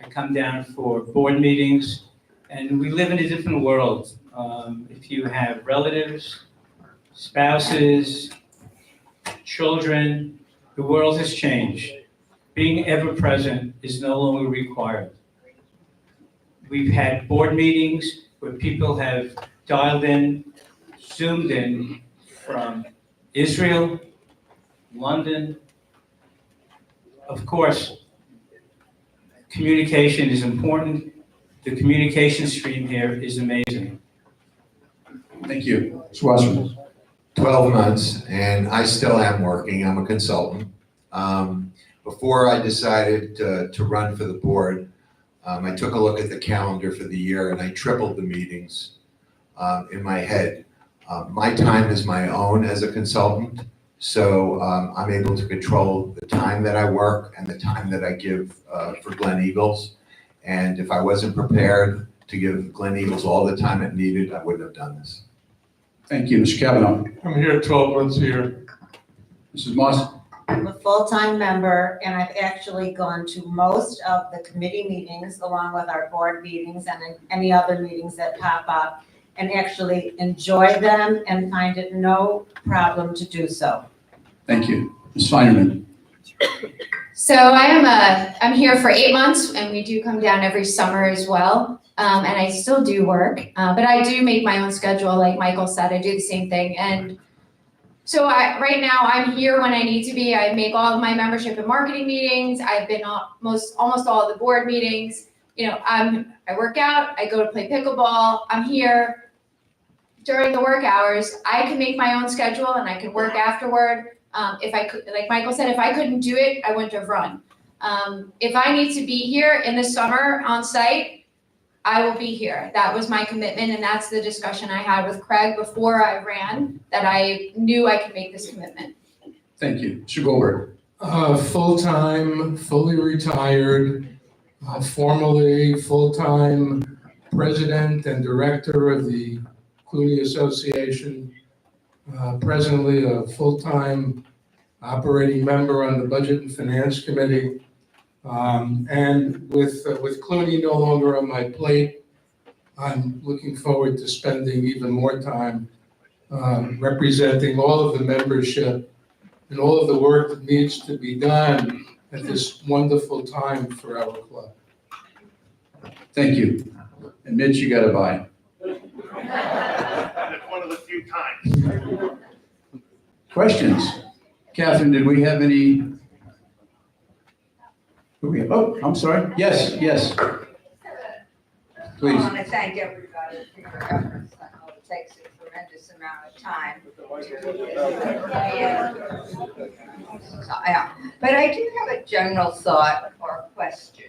I come down for board meetings, and we live in a different world. If you have relatives, spouses, children, the world has changed. Being ever present is no longer required. We've had board meetings where people have dialed in, zoomed in from Israel, London. Of course, communication is important. The communication stream here is amazing. Thank you. Mr. Wasserman. 12 months, and I still am working. I'm a consultant. Before I decided to run for the board, I took a look at the calendar for the year and I tripled the meetings in my head. My time is my own as a consultant, so I'm able to control the time that I work and the time that I give for Glen Eagles. And if I wasn't prepared to give Glen Eagles all the time it needed, I wouldn't have done this. Thank you, Mr. Kavanaugh. I'm here 12 months here. Mrs. Moss. I'm a full-time member, and I've actually gone to most of the committee meetings, along with our board meetings and any other meetings that pop up, and actually enjoy them and find it no problem to do so. Thank you. Ms. Feinerman. So I'm here for 8 months, and we do come down every summer as well. And I still do work, but I do make my own schedule. Like Michael said, I do the same thing. And so right now I'm here when I need to be. I make all of my membership and marketing meetings. I've been on almost all of the board meetings. You know, I work out, I go to play pickleball. I'm here during the work hours. I can make my own schedule and I can work afterward. If I could, like Michael said, if I couldn't do it, I wouldn't have run. If I need to be here in the summer on site, I will be here. That was my commitment, and that's the discussion I had with Craig before I ran, that I knew I could make this commitment. Thank you. Mr. Goldberg. Full-time, fully retired, formerly full-time president and director of the Clooney Association, presently a full-time operating member on the Budget and Finance Committee. And with Clooney no longer on my plate, I'm looking forward to spending even more time representing all of the membership and all of the work that needs to be done at this wonderful time for our club. Thank you. And Mitch, you got to buy. That's one of the few times. Questions? Catherine, did we have any? Oh, I'm sorry. Yes. I Please. want to thank everybody for your efforts. I know it takes a tremendous amount of time. So, yeah. But I do have a general thought or question.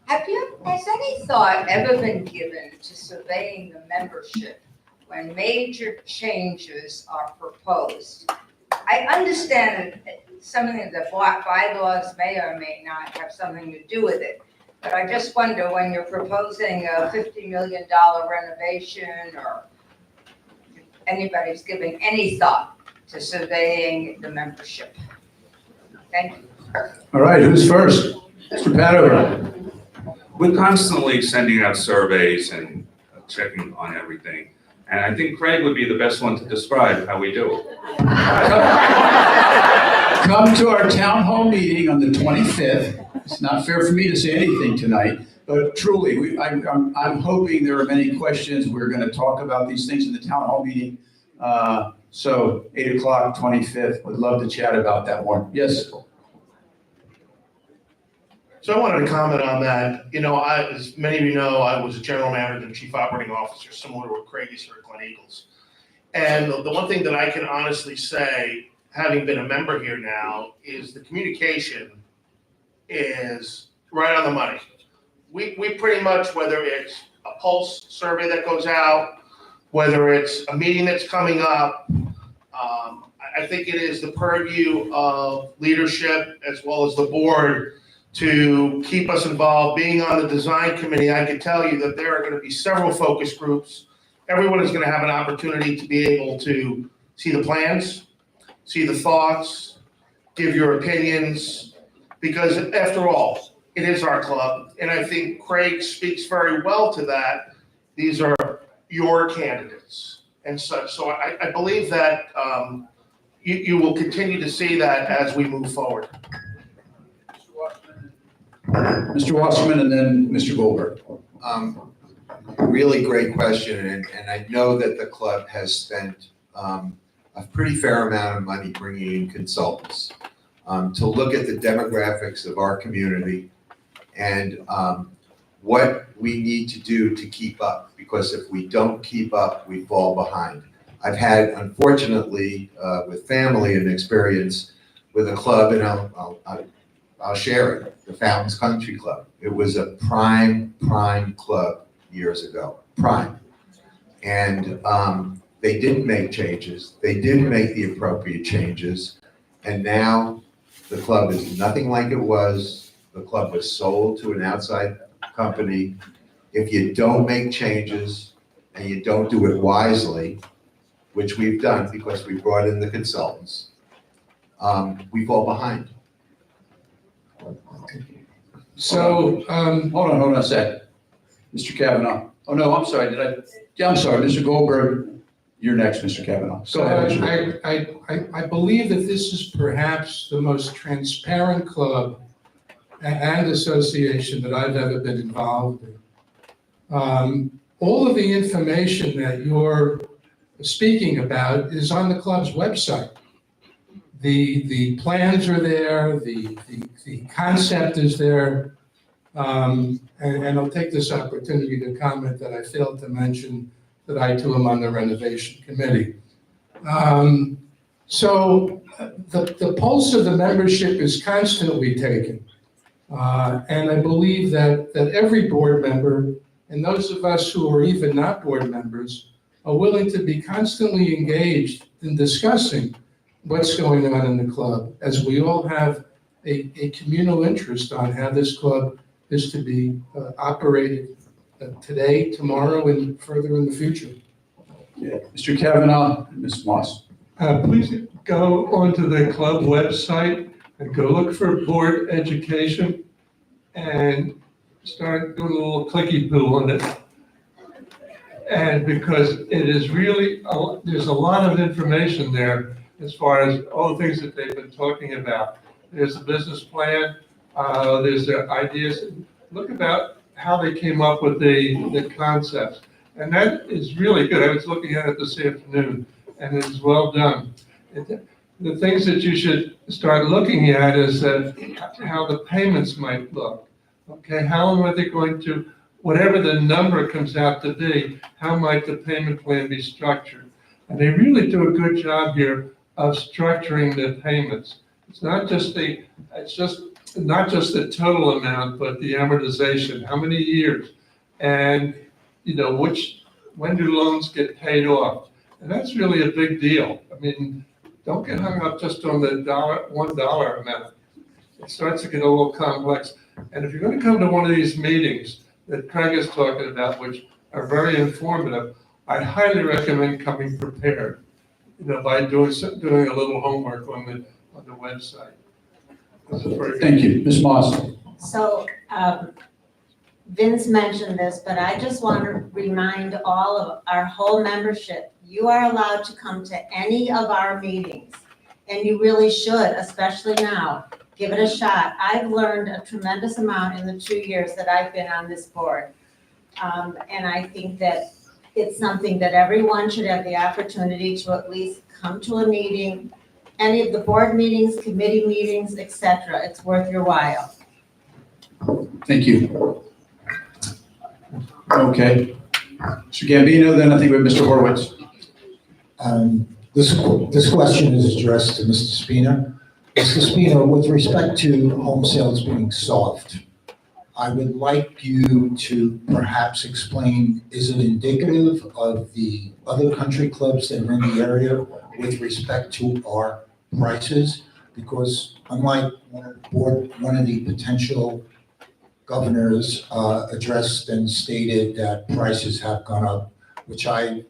Has any thought ever been given to surveying the membership when major changes are proposed? I understand that some of the bylaws may or may not have something to do with it, but I just wonder when you're proposing a $50 million renovation, or if anybody's giving any thought to surveying the membership. Thank you. All right, who's first? Mr. Padover. We're constantly sending out surveys and checking on everything. And I think Craig would be the best one to describe how we do it. Come to our town hall meeting on the 25th. It's not fair for me to say anything tonight, but truly, I'm hoping there are many questions. We're going to talk about these things in the town hall meeting. So 8 o'clock, 25th, would love to chat about that more. Yes? So I wanted to comment on that. You know, as many of you know, I was a general manager and chief operating officer, similar to what Craig is here at Glen Eagles. And the one thing that I can honestly say, having been a member here now, is the communication is right on the money. We pretty much, whether it's a pulse survey that goes out, whether it's a meeting that's coming up, I think it is the purview of leadership as well as the board to keep us involved. Being on the design committee, I can tell you that there are going to be several focus groups. Everyone is going to have an opportunity to be able to see the plans, see the thoughts, give your opinions, because after all, it is our club. And I think Craig speaks very well to that. These are your candidates and such. So I believe that you will continue to see that as we move forward. Mr. Wasserman and then Mr. Goldberg. Really great question, and I know that the club has spent a pretty fair amount of money bringing in consultants to look at the demographics of our community and what we need to do to keep up, because if we don't keep up, we fall behind. I've had, unfortunately, with family, an experience with a club, and I'll share it, the Fountains Country Club. It was a prime club years ago, prime. And they didn't make changes. They didn't make the appropriate changes. And now the club is nothing like it was. The club was sold to an outside company. If you don't make changes and you don't do it wisely, which we've done because we brought in the consultants, we fall behind. So, hold on a sec. Mr. Kavanaugh. Oh, no, I'm sorry. I'm sorry, Mr. Goldberg. You're next, Mr. Kavanaugh. Go ahead, Mr. I believe that this is perhaps the most transparent club and association that I've ever been involved in. All of the information that you're speaking about is on the club's website. The plans are there, the concept is there, and I'll take this opportunity to comment that I failed to mention that I too am on the renovation committee. So the pulse of the membership is constantly taken. And I believe that every board member, and those of us who are even not board members, are willing to be constantly engaged in discussing what's going on in the club, as we all have a communal interest on how this club is to be operated today, tomorrow, and further in the future. Yeah. Mr. Kavanaugh and Ms. Moss. Please go onto the club website and go look for board education and start doing a little clicky poo on it. And because it is really, there's a lot of information there as far as all the things that they've been talking about. There's a business plan, there's their ideas. Look about how they came up with the concepts. And that is really good. I was looking at it this afternoon, and it is well done. The things that you should start looking at is that how the payments might look. Okay, how are they going to, whatever the number comes out to be, how might the payment plan be structured? And they really do a good job here of structuring the payments. It's not just not just the total amount, but the amortization, how many years? And, when do loans get paid off? And that's really a big deal. I mean, don't get hung up just on the $1 amount. It starts to get a little complex. And if you're going to come to one of these meetings that Craig is talking about, which are very informative, I highly recommend coming prepared, by doing a little homework on the website. Thank you. Ms. Moss. So, Vince mentioned this, but I just want to remind all of our whole membership, you are allowed to come to any of our meetings. And you really should, especially now. Give it a shot. I've learned a tremendous amount in the 2 years that I've been on this board. And I think that it's something that everyone should have the opportunity to at least come to a meeting, any of the board meetings, committee meetings, etc. It's worth your while. Thank you. Okay. Mr. Gambino, then I think we have Mr. Horowitz. This question is addressed to Mr. Spina. Mr. Spina, with respect to home sales being soft, I would like you to perhaps explain, is it indicative of the other country clubs that are in the area with respect to our prices? Because unlike one of the potential governors addressed and stated that prices have gone up, which I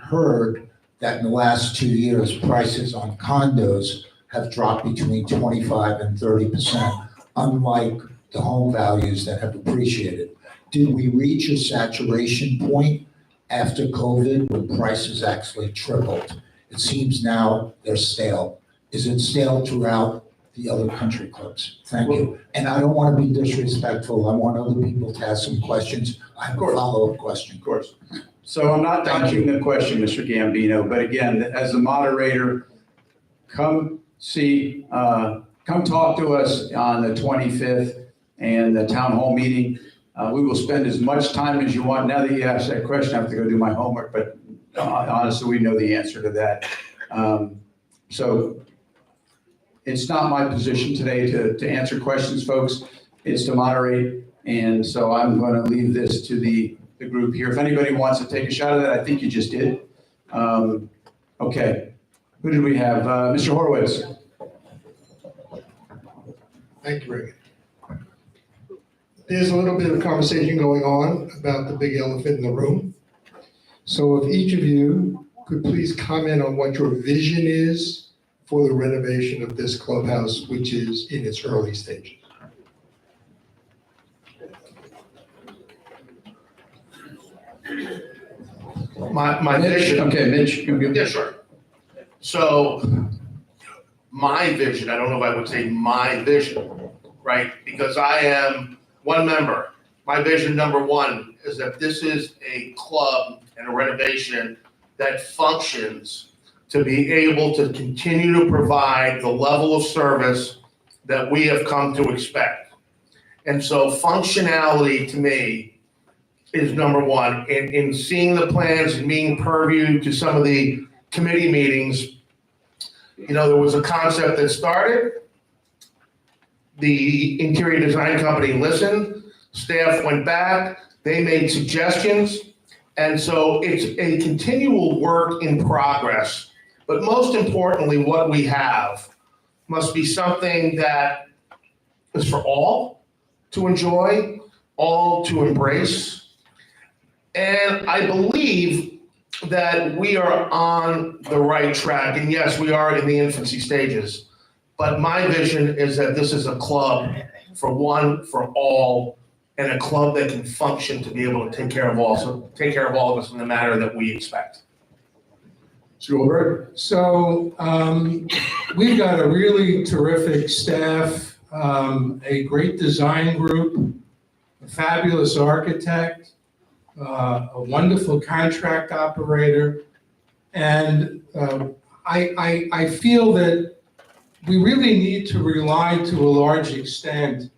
heard that in the last 2 years, prices on condos have dropped between 25 and 30%, unlike the home values that have appreciated. Did we reach a saturation point after COVID when prices actually tripled? It seems now they're stale. Is it stale throughout the other country clubs? Thank you. And I don't want to be disrespectful. I want other people to ask some questions. I have a follow-up question. Of course. So I'm not dodging the question, Mr. Gambino, but again, as a moderator, come talk to us on the 25th and the town hall meeting. We will spend as much time as you want. Now that you asked that question, I have to go do my homework, but honestly, we know the answer to that. So it's not my position today to answer questions, folks. It's to moderate. And so I'm going to leave this to the group here. If anybody wants to take a shot at that, I think you just did. Okay. Who did we have? Mr. Horowitz. Thank you, Rick. There's a little bit of conversation going on about the big elephant in the room. So if each of you could please comment on what your vision is for the renovation of this clubhouse, which is in its early stages. My vision. Okay, Mitch. Yeah, sure. So my vision, I don't know if I would say my vision, right? Because I am one member. My vision number one is that this is a club and a renovation that functions to be able to continue to provide the level of service that we have come to expect. And so functionality to me is number one. In seeing the plans and being purview to some of the committee meetings, there was a concept that started. The interior design company listened, staff went back, they made suggestions. And so it's a continual work in progress. But most importantly, what we have must be something that is for all to enjoy, all to embrace. And I believe that we are on the right track. And yes, we are in the infancy stages. But my vision is that this is a club for one, for all, and a club that can function to be able to take care of all of us in the manner that we expect. Sure. So we've got a really terrific staff, a great design group, a fabulous architect, a wonderful contract operator. And I feel that we really need to rely to a large extent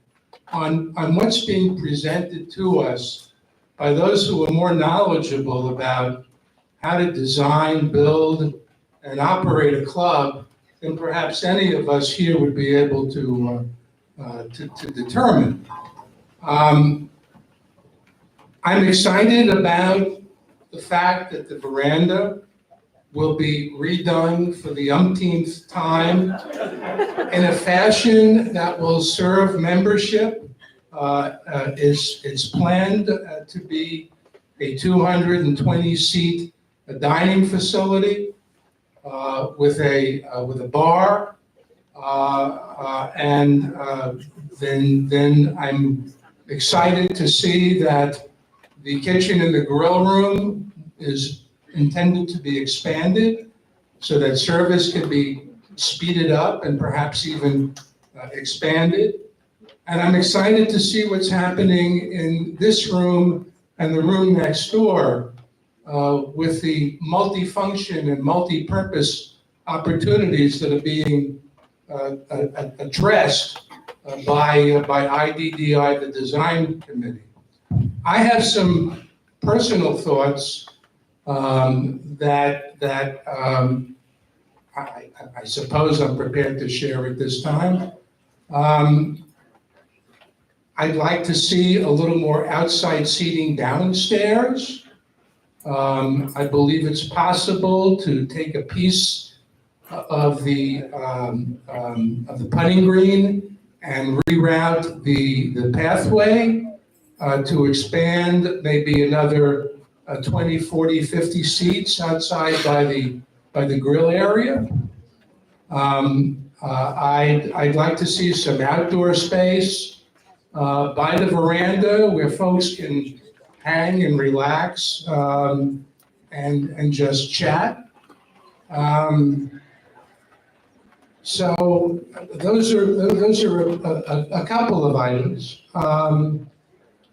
on what's being presented to us by those who are more knowledgeable about how to design, build, and operate a club than perhaps any of us here would be able to determine. I'm excited about the fact that the veranda will be redone for the umpteenth time in a fashion that will serve membership. It's planned to be a 220-seat dining facility with a bar, and then I'm excited to see that the kitchen and the grill room is intended to be expanded so that service can be speeded up and perhaps even expanded. And I'm excited to see what's happening in this room and the room next door with the multifunction and multi-purpose opportunities that are being addressed by IDDI, the design committee. I have some personal thoughts that I suppose I'm prepared to share at this time. I'd like to see a little more outside seating downstairs. I believe it's possible to take a piece of the putting green and reroute the pathway to expand maybe another 20, 40, 50 seats outside by the grill area. I'd like to see some outdoor space by the veranda where folks can hang and relax and just chat. So those are a couple of items.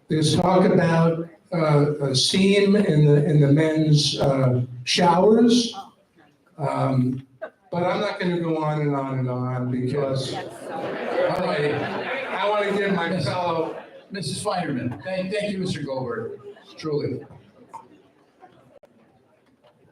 There's talk about a seam in the men's showers. But I'm not going to go on and on and on because I want to give my fellow. Mrs. Feinerman, thank you, Mr. Goldberg, truly.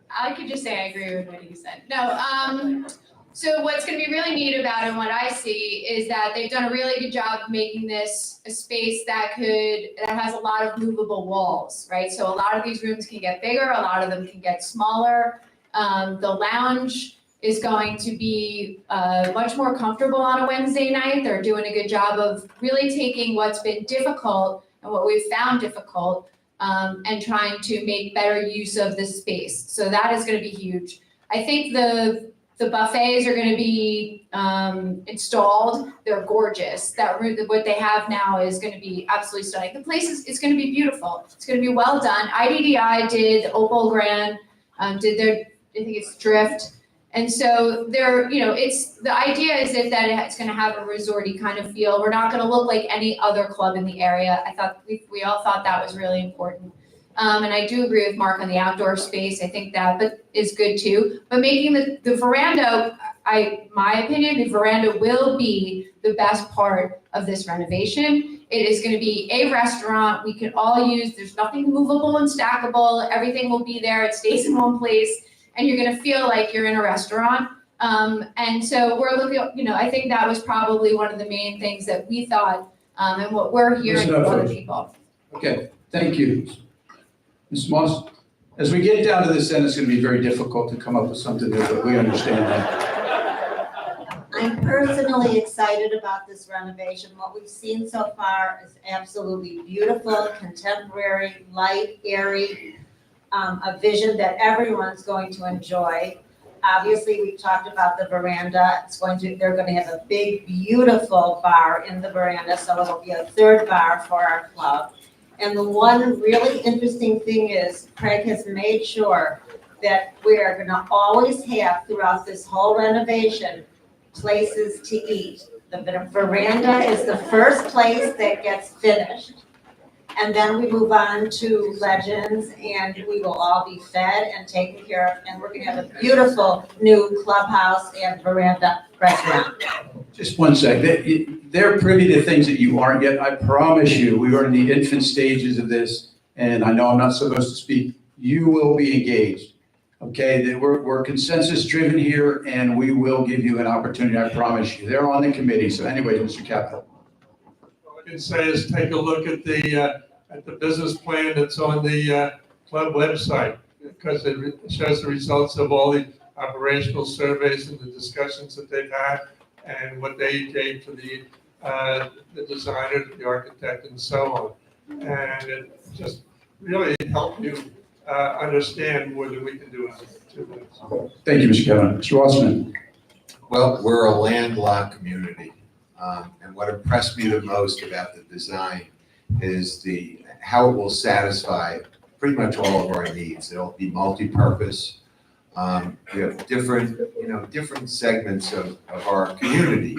I could just say I agree with what he said. No, so what's going to be really neat about it and what I see is that they've done a really good job of making this a space that has a lot of movable walls, right? So a lot of these rooms can get bigger, a lot of them can get smaller. The lounge is going to be much more comfortable on a Wednesday night. They're doing a good job of really taking what's been difficult and what we've found difficult and trying to make better use of the space. So that is going to be huge. I think the buffets are going to be installed. They're gorgeous. What they have now is going to be absolutely stunning. The place is going to be beautiful. It's going to be well done. IDDI did Opal Grand, did their, I think it's Drift. And so there, the idea is that it's going to have a resorty kind of feel. We're not going to look like any other club in the area. I thought we all thought that was really important. And I do agree with Mark on the outdoor space. I think that is good too. But making the veranda, my opinion, the veranda will be the best part of this renovation. It is going to be a restaurant we can all use. There's nothing movable and stackable. Everything will be there. It stays in one place. And you're going to feel like you're in a restaurant. And so we're looking, I think that was probably one of the main things that we thought and what we're hearing from other people. Okay, thank you. Ms. Moss, as we get down to this end, it's going to be very difficult to come up with something new, but we understand that. I'm personally excited about this renovation. What we've seen so far is absolutely beautiful, contemporary, light, airy, a vision that everyone's going to enjoy. Obviously, we've talked about the veranda. They're going to have a big, beautiful bar in the veranda, so it'll be a third bar for our club. And the one really interesting thing is Craig has made sure that we are going to always have throughout this whole renovation places to eat. The veranda is the first place that gets finished. And then we move on to Legends, and we will all be fed and taken care of. And we're going to have a beautiful new clubhouse and veranda restaurant. Just one sec. They're privy to things that you aren't yet. I promise you, we are in the infant stages of this. and I know I'm not supposed to speak, you will be engaged. Okay, we're consensus driven here, and we will give you an opportunity, I promise you. They're on the committee, so anyways, Mr. Capel. All I can say is take a look at the business plan that's on the club website, because it shows the results of all the operational surveys and the discussions that they've had and what they gave to the designer, the architect, and so on. And it just really helped you understand more than we can do in 2 minutes. Thank you, Mr. Kevin. Mr. Wasserman. Well, we're a landlocked community, and what impressed me the most about the design is how it will satisfy pretty much all of our needs. It'll be multi-purpose. We have different segments of our community.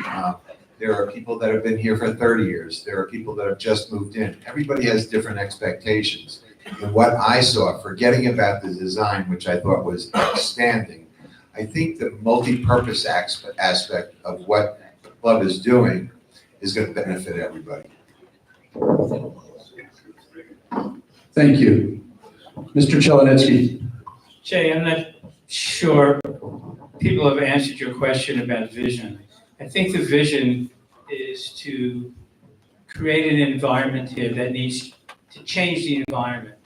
There are people that have been here for 30 years. There are people that have just moved in. Everybody has different expectations. And what I saw, forgetting about the design, which I thought was outstanding, I think the multi-purpose aspect of what the club is doing is going to benefit everybody. Thank you. Mr. Chelonetsky. Jay, I'm not sure people have answered your question about vision. I think the vision is to create an environment here that needs to change the environment,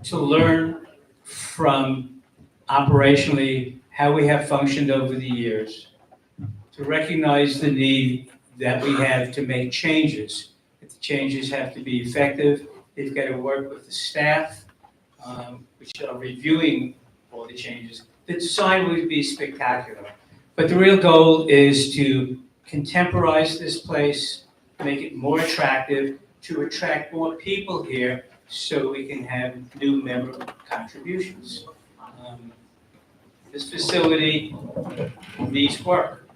to learn from operationally how we have functioned over the years, to recognize the need that we have to make changes. But the changes have to be effective. They've got to work with the staff, which are reviewing all the changes. The design would be spectacular. But the real goal is to contemporize this place, make it more attractive, to attract more people here so we can have new member contributions. This facility needs work.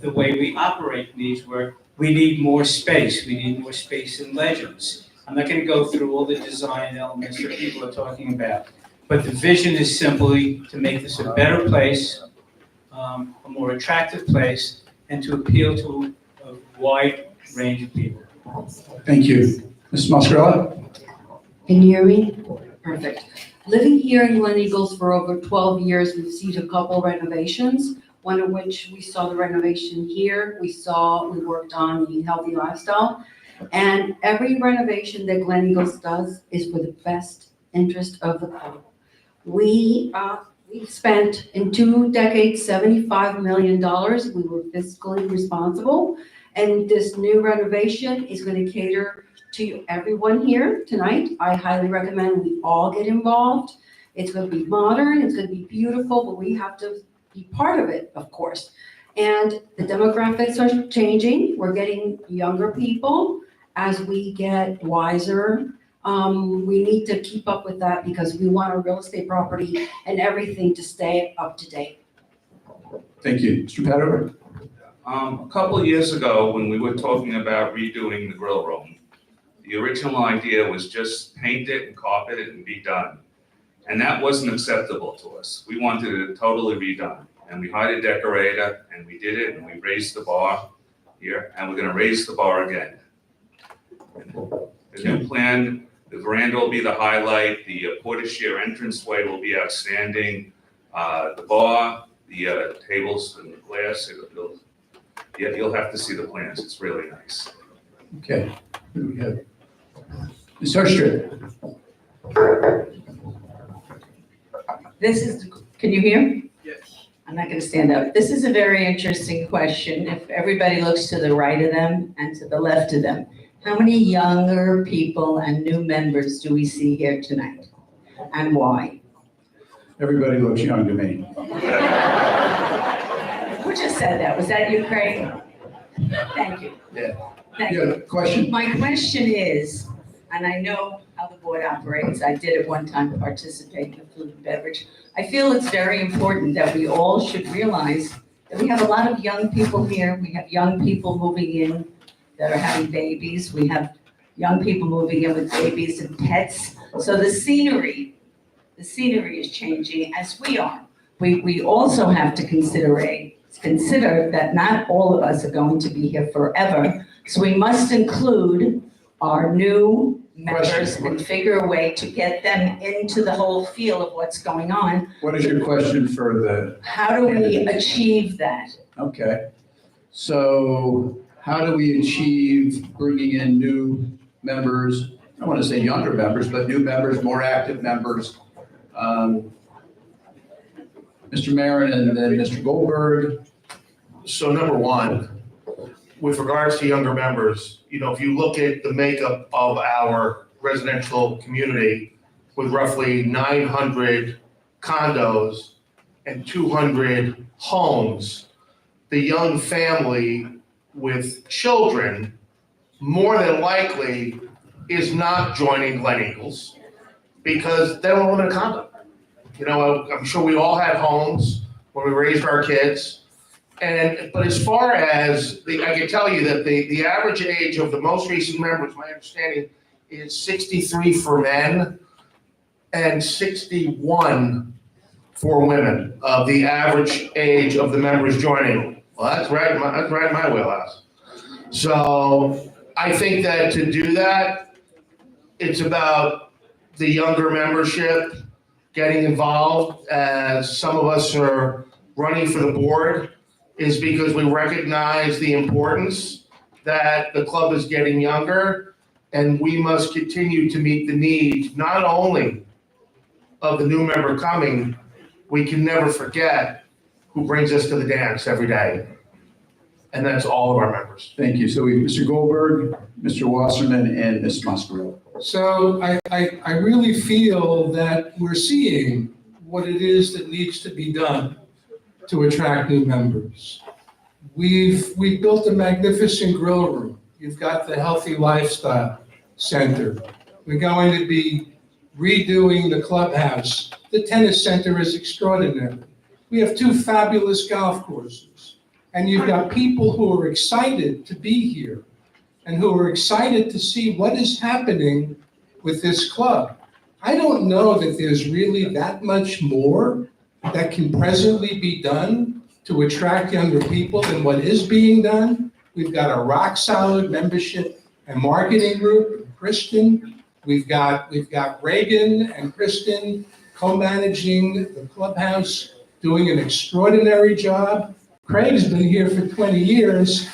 The way we operate needs work. We need more space. We need more space in Legends. I'm not going to go through all the design elements that people are talking about, but the vision is simply to make this a better place, a more attractive place, and to appeal to a wide range of people. Thank you. Ms. Mascarella? Can you hear me? Perfect. Living here in Glen Eagles for over 12 years, we've seen a couple renovations, one of which we saw the renovation here. We worked on the healthy lifestyle. And every renovation that Glen Eagles does is for the best interest of the club. We spent in 2 decades $75 million. We were fiscally responsible. And this new renovation is going to cater to everyone here tonight. I highly recommend we all get involved. It's going to be modern, it's going to be beautiful, but we have to be part of it, of course. And the demographics are changing. We're getting younger people as we get wiser. We need to keep up with that because we want our real estate property and everything to stay up to date. Thank you. Mr. Padover? A couple of years ago, when we were talking about redoing the grill room, the original idea was just paint it and carpet it and be done. And that wasn't acceptable to us. We wanted it totally redone. And we hired a decorator and we did it and we raised the bar here and we're gonna raise the bar again. And the new plan, the veranda will be the highlight, the portiere entranceway will be outstanding. The bar, the tables and the glass, you'll have to see the plans, it's really nice. Okay. Who do we have? Ms. Hurstrip? Can you hear? Yes. I'm not going to stand up. This is a very interesting question. If everybody looks to the right of them and to the left of them, how many younger people and new members do we see here tonight? And why? Everybody looks young to me. Who just said that? Was that you, Craig? Thank you. Yeah. Thank You have a question? My question is, and I know how the board operates, I did at one time participate in the food and beverage. I feel it's very important that we all should realize that we have a lot of young people here. We have young people moving in that are having babies. We have young people moving in with babies and pets. So the scenery is changing as we are. We also have to consider that not all of us are going to be here forever. So we must include our new members and figure a way to get them into the whole feel of what's going on. What is your question for the, How do we achieve that? okay. So how do we achieve bringing in new members? I don't want to say younger members, but new members, more active members. Mr. Marin and then Mr. Goldberg. So number one, with regards to younger members, if you look at the makeup of our residential community with roughly 900 condos and 200 homes, the young family with children more than likely is not joining Glen Eagles because they don't live in a condo. I'm sure we all had homes when we raised our kids. But as far as, I can tell you that the average age of the most recent members, my understanding, is 63 for men and 61 for women, of the average age of the members joining. Well, that's right in my wheelhouse. So I think that to do that, it's about the younger membership getting involved, as some of us are running for the board, is because we recognize the importance that the club is getting younger, and we must continue to meet the needs, not only of the new member coming, we can never forget who brings us to the dance every day. And that's all of our members. Thank you. So we, Mr. Goldberg, Mr. Wasserman, and Ms. Mascarello. So I really feel that we're seeing what it is that needs to be done to attract new members. We've built a magnificent grill room. You've got the Healthy Lifestyle Center. We're going to be redoing the clubhouse. The tennis center is extraordinary. We have 2 fabulous golf courses. And you've got people who are excited to be here and who are excited to see what is happening with this club. I don't know that there's really that much more that can presently be done to attract younger people than what is being done. We've got a rock solid membership and marketing group, Kristen. We've got Reagan and Kristen co-managing the clubhouse, doing an extraordinary job. Craig's been here for 20 years.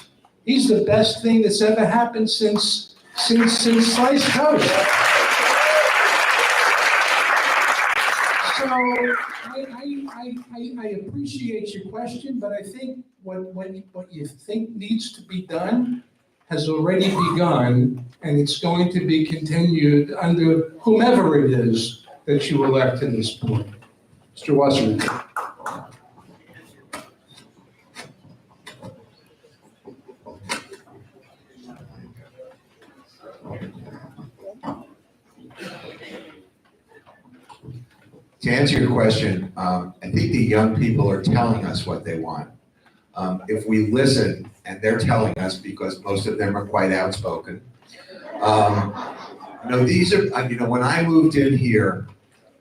He's the best thing that's ever happened since sliced toast. So I appreciate your question, but I think what you think needs to be done has already begun, and it's going to be continued under whomever it is that you elect to this point. Mr. Wasserman. To answer your question, I think the young people are telling us what they want. If we listen, and they're telling us because most of them are quite outspoken. These are, when I moved in here,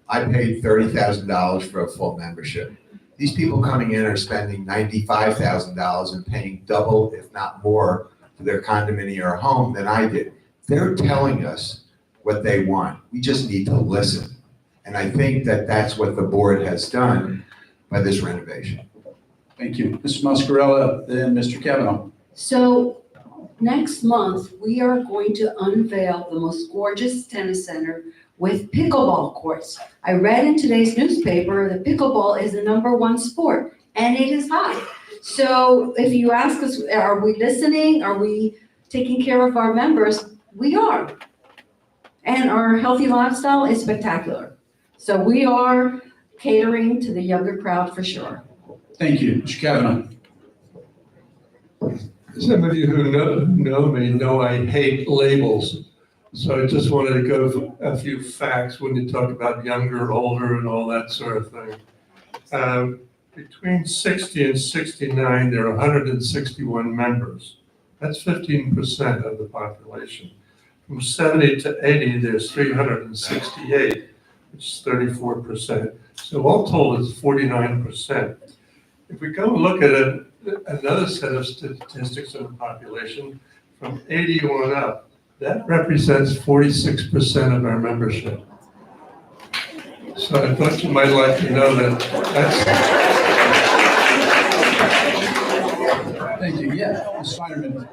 I paid $30,000 for a full membership. These people coming in are spending $95,000 and paying double, if not more, for their condominium or home than I did. They're telling us what they want. We just need to listen. And I think that that's what the board has done by this renovation. Thank you. Ms. Mascarello, then Mr. Kavanaugh. So next month, we are going to unveil the most gorgeous tennis center with pickleball courts. I read in today's newspaper that pickleball is the #1 sport, and it is hot. So if you ask us, are we listening? Are we taking care of our members? We are. And our healthy lifestyle is spectacular. So we are catering to the younger crowd for sure. Thank you. Mr. Kavanaugh. Some of you who know me know I hate labels. So I just wanted to go through a few facts when you talk about younger, older, and all that sort of thing. Between 60 and 69, there are 161 members. That's 15% of the population. From 70 to 80, there's 368, which is 34%. So all told, it's 49%. If we go look at another set of statistics of the population, from 80 on up, That represents 46% of our membership. So I thought you might like to know that. Thank you. Yeah, Ms. Feinerman.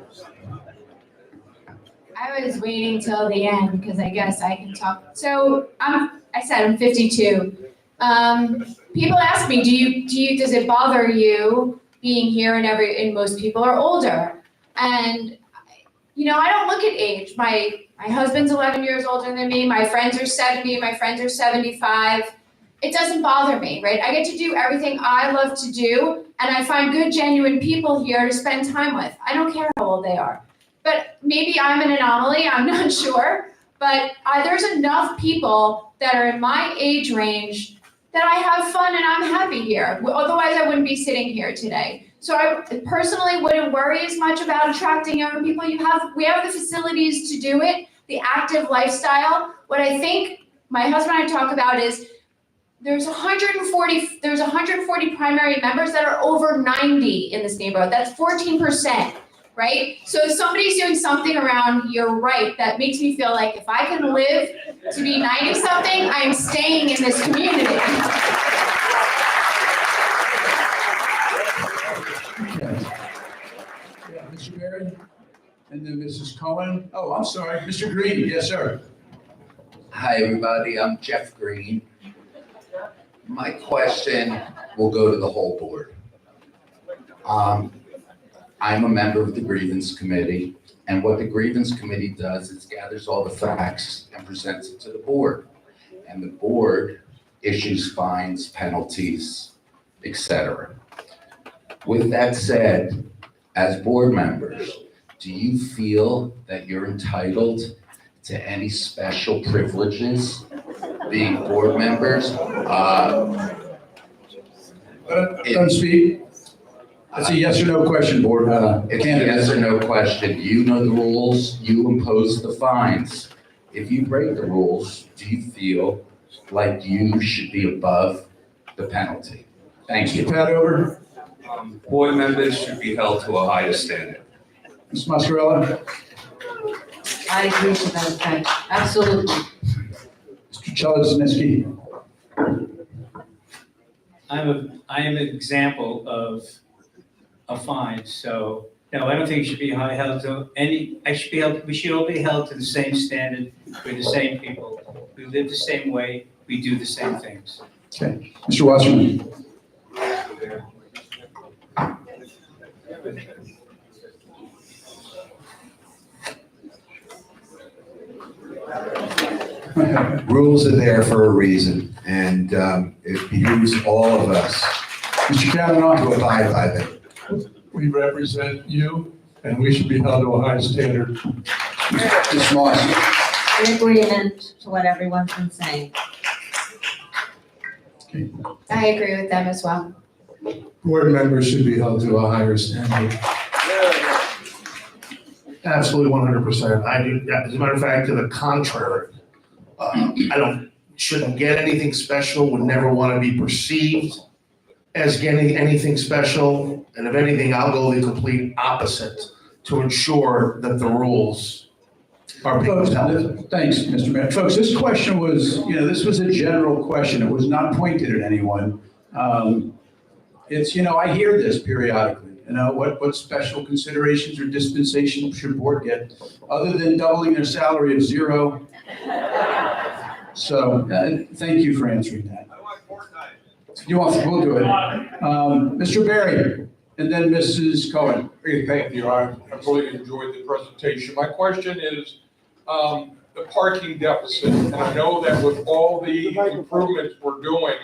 I was waiting till the end because I guess I can talk. So I said I'm 52. People ask me, does it bother you being here and most people are older? And, I don't look at age. My husband's 11 years older than me. My friends are 70, my friends are 75. It doesn't bother me, right? I get to do everything I love to do, and I find good, genuine people here to spend time with. I don't care how old they are. But maybe I'm an anomaly, I'm not sure. But there's enough people that are in my age range that I have fun and I'm happy here. Otherwise, I wouldn't be sitting here today. So I personally wouldn't worry as much about attracting younger people. We have the facilities to do it, the active lifestyle. What I think my husband and I talk about is there's 140 primary members that are over 90 in this neighborhood. That's 14%. Right? So if somebody's doing something around your right that makes me feel like if I can live to be 90 something, I'm staying in this community. Yeah, Mr. Berry, and then Mrs. Cohen. Oh, I'm sorry, Mr. Green. Yes, sir. Hi, everybody. I'm Jeff Green. My question will go to the whole board. I'm a member of the grievance committee, and what the grievance committee does is gathers all the facts and presents it to the board. And the board issues fines, penalties, etc. With that said, as board members, do you feel that you're entitled to any special privileges being board members? Don't speak. It's a yes or no question, board. It's a yes or no question. You know the rules, you impose the fines. If you break the rules, do you feel like you should be above the penalty? Thank you. Pat, over. Board members should be held to a higher standard. Ms. Mascarella. I agree to that effect, absolutely. Mr. Chelazinski. I am an example of a fine, so no, I don't think it should be held to any. We should all be held to the same standard. We're the same people. We live the same way. We do the same things. Okay, Mr. Wasserman. Rules are there for a reason, and it behooves all of us Mr. Kavanaugh, to abide by them. We represent you, and we should be held to a high standard. Ms. Moss. In agreement to what everyone's been saying. I agree with them as well. Board members should be held to a higher standard. Absolutely 100%. As a matter of fact, to the contrary. I shouldn't get anything special, would never want to be perceived as getting anything special. And if anything, I'll go the complete opposite to ensure that the rules are being upheld. Thanks, Mr. Mayor. Folks, this question was, this was a general question. It was not pointed at anyone. It's, I hear this periodically. What special considerations or dispensations should board get other than doubling their salary of $0? So, thank you for answering that. We'll do it. Mr. Berry, and then Mrs. Cohen. Thank you. I really enjoyed the presentation. My question is the parking deficit. And I know that with all the improvements we're doing,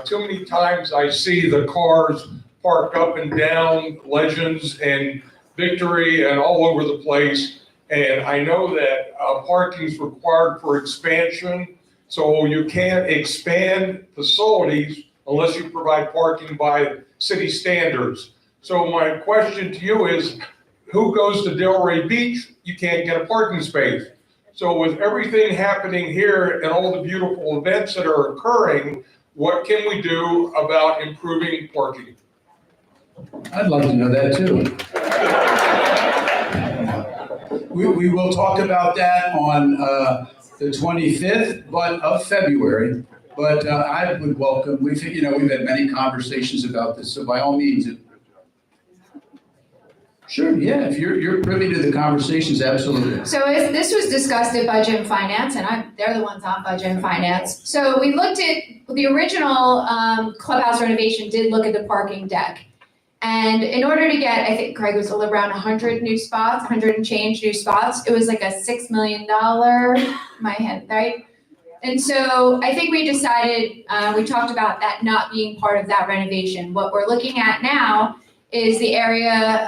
too many times I see the cars parked up and down Legends and Victory and all over the place. And I know that parking is required for expansion. So you can't expand facilities unless you provide parking by city standards. So my question to you is, who goes to Delray Beach? You can't get a parking space. So with everything happening here and all the beautiful events that are occurring, what can we do about improving parking? I'd like to know that too. We will talk about that on the 25th of February. But I would welcome, we've had many conversations about this, so by all means. Sure, yeah, if you're privy to the conversations, absolutely. So this was discussed at Budget and Finance, and they're the ones on Budget and Finance. So we looked at, the original clubhouse renovation did look at the parking deck. And in order to get, I think Craig was around 100 new spots, 100 and change new spots, it was like a $6 million, my head, right? And so I think we decided, we talked about that not being part of that renovation. What we're looking at now is the area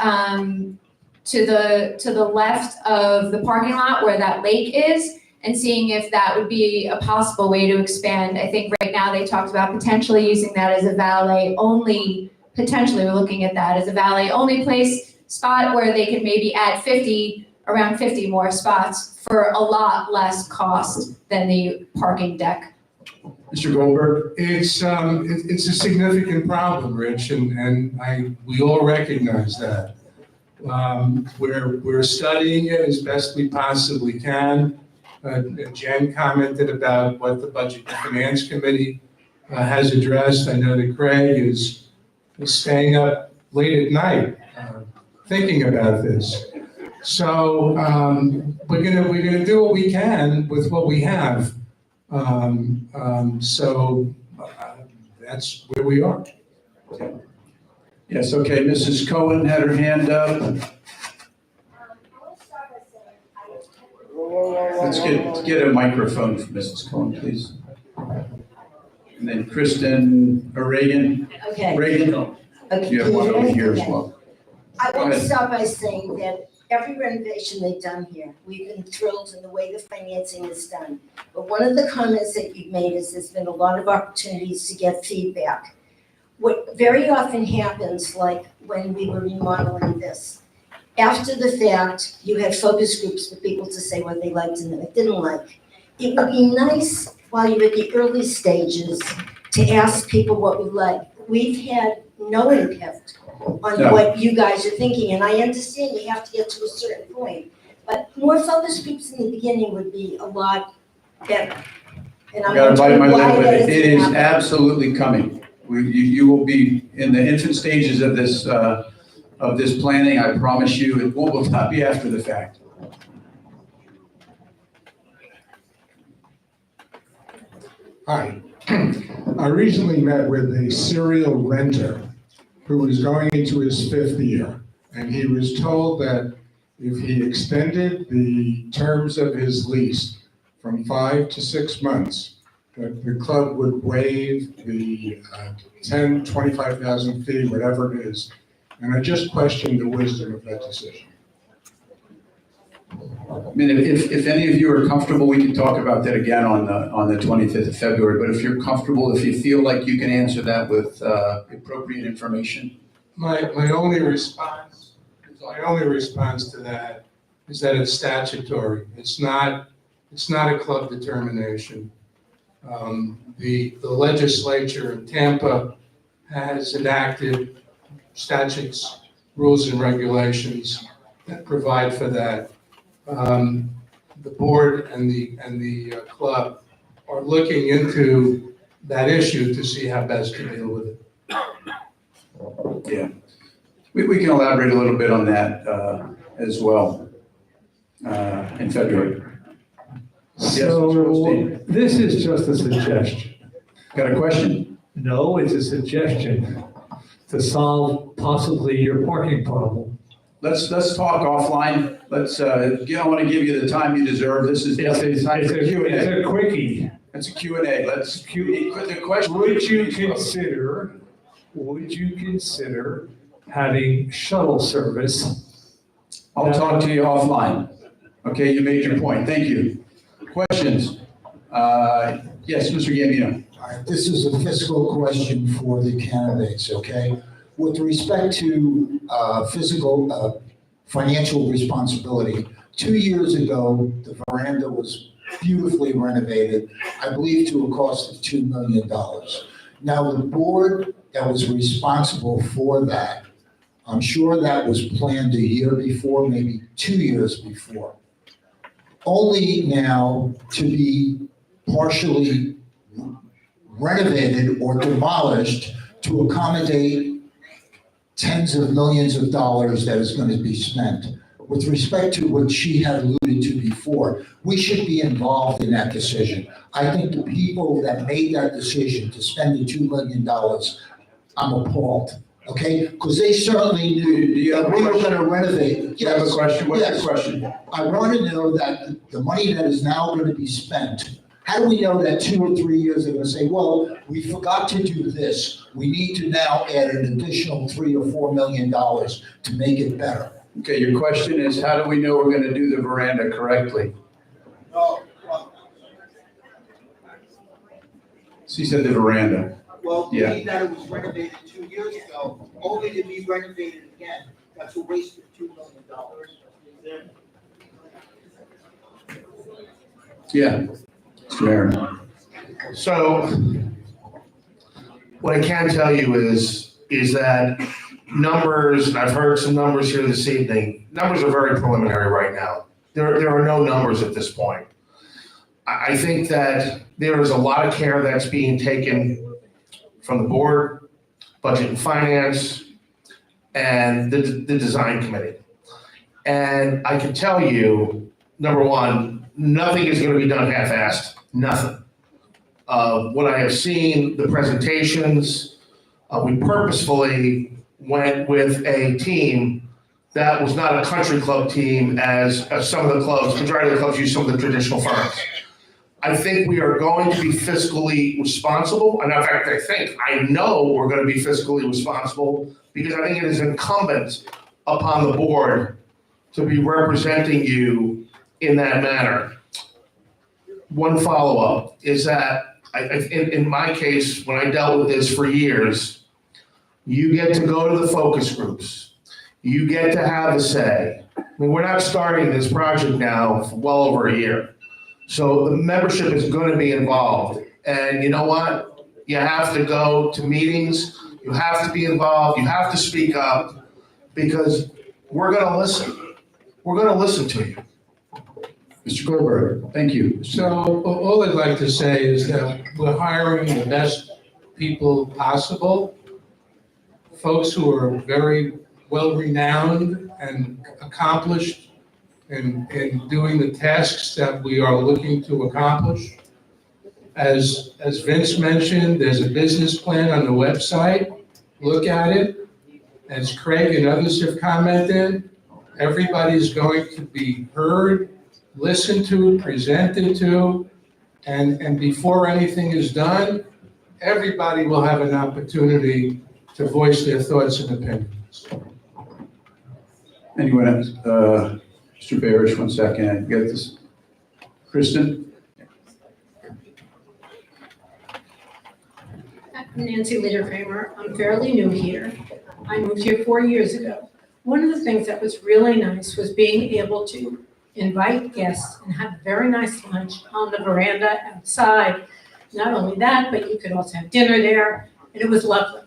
to the left of the parking lot where that lake is, and seeing if that would be a possible way to expand. I think right now they talked about potentially using that as a valet only, potentially we're looking at that as a valet only place spot where they could maybe add around 50 more spots for a lot less cost than the parking deck. Mr. Goldberg? It's a significant problem, Rich, and we all recognize that. We're studying it as best we possibly can. Jen commented about what the Budget and Finance Committee has addressed. I know that Craig is staying up late at night thinking about this. So we're gonna do what we can with what we have. That's where we are. Yes, okay, Mrs. Cohen had her hand up. Let's get a microphone for Mrs. Cohen, please. And then Kristen, or Reagan. Okay. Reagan, Okay. you have one over here as well. I Go want to ahead. start by saying that every renovation they've done here, we've been thrilled in the way the financing is done. But one of the comments that you've made is there's been a lot of opportunities to get feedback. What very often happens, like when we were remodeling this, after the fact, you had focus groups for people to say what they liked and what they didn't like. It would be nice while you're at the early stages to ask people what we like. We've had no impact on No. what you guys are thinking, and I understand you have to get to a certain point. But more focus groups in the beginning would be a lot better. And I'm Gotta bite my wondering why lip, but that it isn't is happening. absolutely coming. You will be in the infant stages of this planning, I promise you. It will not be after the fact. Hi. I recently met with a serial renter who was going into his 5th year. And he was told that if he extended the terms of his lease from 5 to 6 months, that the club would waive the 10, 25,000 fee, whatever it is. And I just questioned the wisdom of that decision. I mean, if any of you are comfortable, we can talk about that again on the 25th of February. But if you're comfortable, if you feel like you can answer that with appropriate information. My only response to that is that it's statutory. It's not a club determination. The legislature in Tampa has enacted statutes, rules and regulations that provide for that. The board and the club are looking into that issue to see how best to deal with it. Yeah, we can elaborate a little bit on that as well in February. So this is just a suggestion. Got a question? No, it's a suggestion to solve possibly your parking problem. Let's talk offline. I want to give you the time you deserve. This is definitely time for Q&A. It's a quickie. It's a Q&A. The question. Would you consider having shuttle service? I'll talk to you offline. Okay, you made your point. Thank you. Questions? Yes, Mr. Gambino. All right, this is a fiscal question for the candidates, okay? With respect to financial responsibility, 2 years ago, the veranda was beautifully renovated, I believe to a cost of $2 million. Now, the board that was responsible for that I'm sure that was planned a year before, maybe 2 years before. Only now to be partially renovated or demolished to accommodate tens of millions of dollars that is going to be spent. With respect to what she had alluded to before, we should be involved in that decision. I think the people that made that decision to spend the $2 million, I'm appalled, okay? Because they certainly knew that we were going to renovate. You have a question? What's Yes. your question? I want to know that the money that is now going to be spent, how do we know that 2 or 3 years they're going to say, well, we forgot to do this. We need to now add an additional $3 or $4 million to make it better. Okay, your question is, how do we know we're gonna do the veranda correctly? She said the veranda. Well, Yeah. being that it was renovated 2 years ago, only to be renovated again, that's a waste of $2 million. Yeah. Mr. Mayor. So what I can tell you is that numbers, and I've heard some numbers here this evening, numbers are very preliminary right now. There are no numbers at this point. I think that there is a lot of care that's being taken from the board, budget and finance, and the design committee. And I can tell you, number one, nothing is gonna be done half-assed, nothing. What I have seen, the presentations, we purposefully went with a team that was not a country club team as some of the clubs, majority of the clubs use some of the traditional firms. I think we are going to be fiscally responsible, and in fact, I know we're gonna be fiscally responsible because I think it is incumbent upon the board to be representing you in that manner. One follow-up is that in my case, when I dealt with this for years, you get to go to the focus groups. You get to have a say. I mean, we're not starting this project now for well over a year. So the membership is going to be involved. And you know what? You have to go to meetings. You have to be involved. You have to speak up because we're going to listen. We're going to listen to you. Mr. Goldberg, thank you. So all I'd like to say is that we're hiring the best people possible, folks who are very well-renowned and accomplished in doing the tasks that we are looking to accomplish. As Vince mentioned, there's a business plan on the website. Look at it. As Craig and others have commented, everybody's going to be heard, listened to, presented to, and before anything is done, everybody will have an opportunity to voice their thoughts and opinions. Anyone else? Mr. Barish, 1 second. Get this. Kristen? Nancy Litter-Kramer. I'm fairly new here. I moved here 4 years ago. One of the things that was really nice was being able to invite guests and have very nice lunch on the veranda outside. Not only that, but you could also have dinner there, and it was lovely,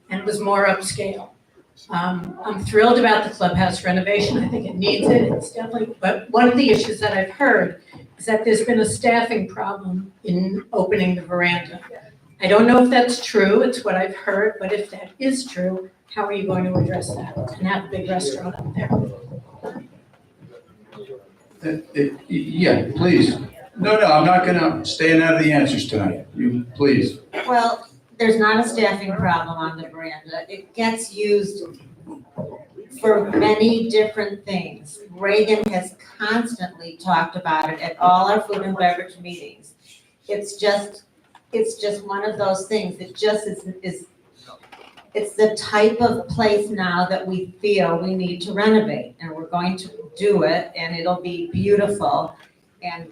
and it was more upscale. I'm thrilled about the clubhouse renovation. I think it needs it. It's definitely, but one of the issues that I've heard is that there's been a staffing problem in opening the veranda. I don't know if that's true. It's what I've heard, but if that is true, how are you going to address that and have a big restaurant up there? Yeah, please. No, I'm not gonna stand out of the answers tonight. You, please. Well, there's not a staffing problem on the veranda. It gets used for many different things. Reagan has constantly talked about it at all our food and beverage meetings. It's just one of those things. It just is it's the type of place now that we feel we need to renovate, and we're going to do it, and it'll be beautiful. And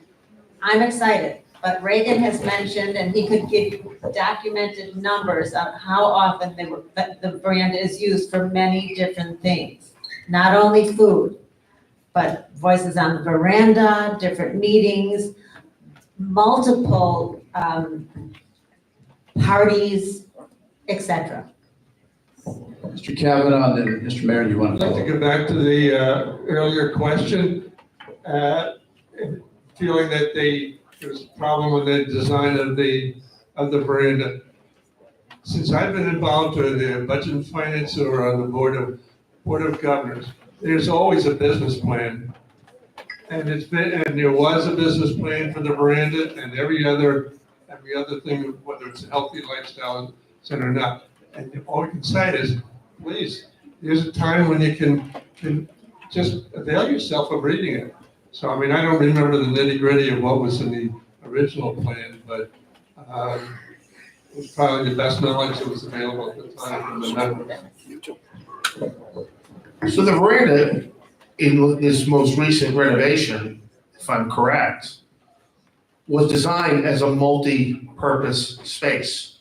I'm excited. But Reagan has mentioned, and he could give you documented numbers on how often the veranda is used for many different things. Not only food, but voices on the veranda, different meetings, multiple parties, etc. Mr. Kavanaugh, then Mr. Mayor, you want I'd to like follow? to go back to the earlier question. Feeling that there's a problem with the design of the veranda. Since I've been involved with the budget and finance or on the board of governors, there's always a business plan. And there was a business plan for the veranda and every other thing, whether it's a healthy lifestyle center or not. And all we can say is, please, there's a time when you can just avail yourself of reading it. So, I mean, I don't remember the nitty gritty of what was in the original plan, but it was probably the best knowledge that was available at the time from the members. So the veranda in this most recent renovation, if I'm correct, was designed as a multi-purpose space,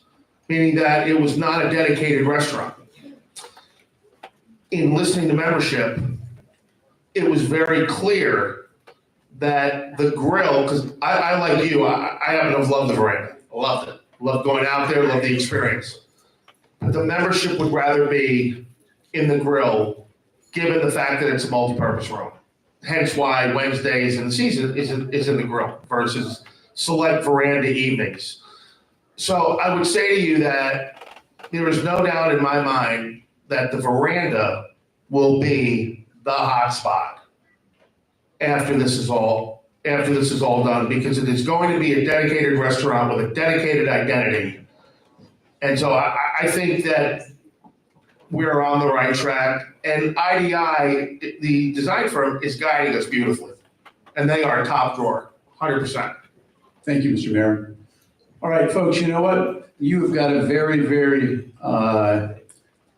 meaning that it was not a dedicated restaurant. In listening to membership, it was very clear that the grill, because I like you, I happen to have loved the veranda, loved it. Loved going out there, loved the experience. But the membership would rather be in the grill, given the fact that it's a multi-purpose room. Hence why Wednesdays in the season is in the grill versus select veranda evenings. So I would say to you that there is no doubt in my mind that the veranda will be the hot spot after this is all done, because it is going to be a dedicated restaurant with a dedicated identity. And so I think that we're on the right track. And IDI, the design firm, is guiding us beautifully. And they are top drawer, 100%. Thank you, Mr. Mayor. All right, folks, you know what? You've got a very, very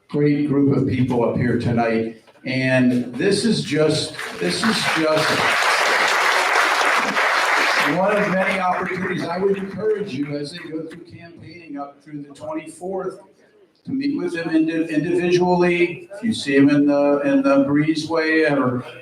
great group of people up here tonight. And this is just one of many opportunities. I would encourage you as they go through campaigning up through the 24th to meet with them individually. If you see them in the breezeway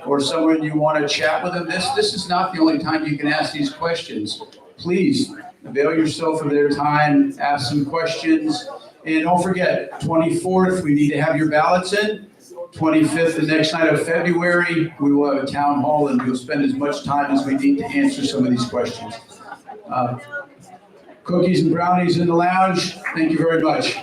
or somewhere you want to chat with them, this is not the only time you can ask these questions. Please avail yourself of their time, ask some questions, and don't forget, 24th, we need to have your ballots in. 25th, the next night of February, we will have a town hall and we'll spend as much time as we need to answer some of these questions. Cookies and brownies in the lounge. Thank you very much.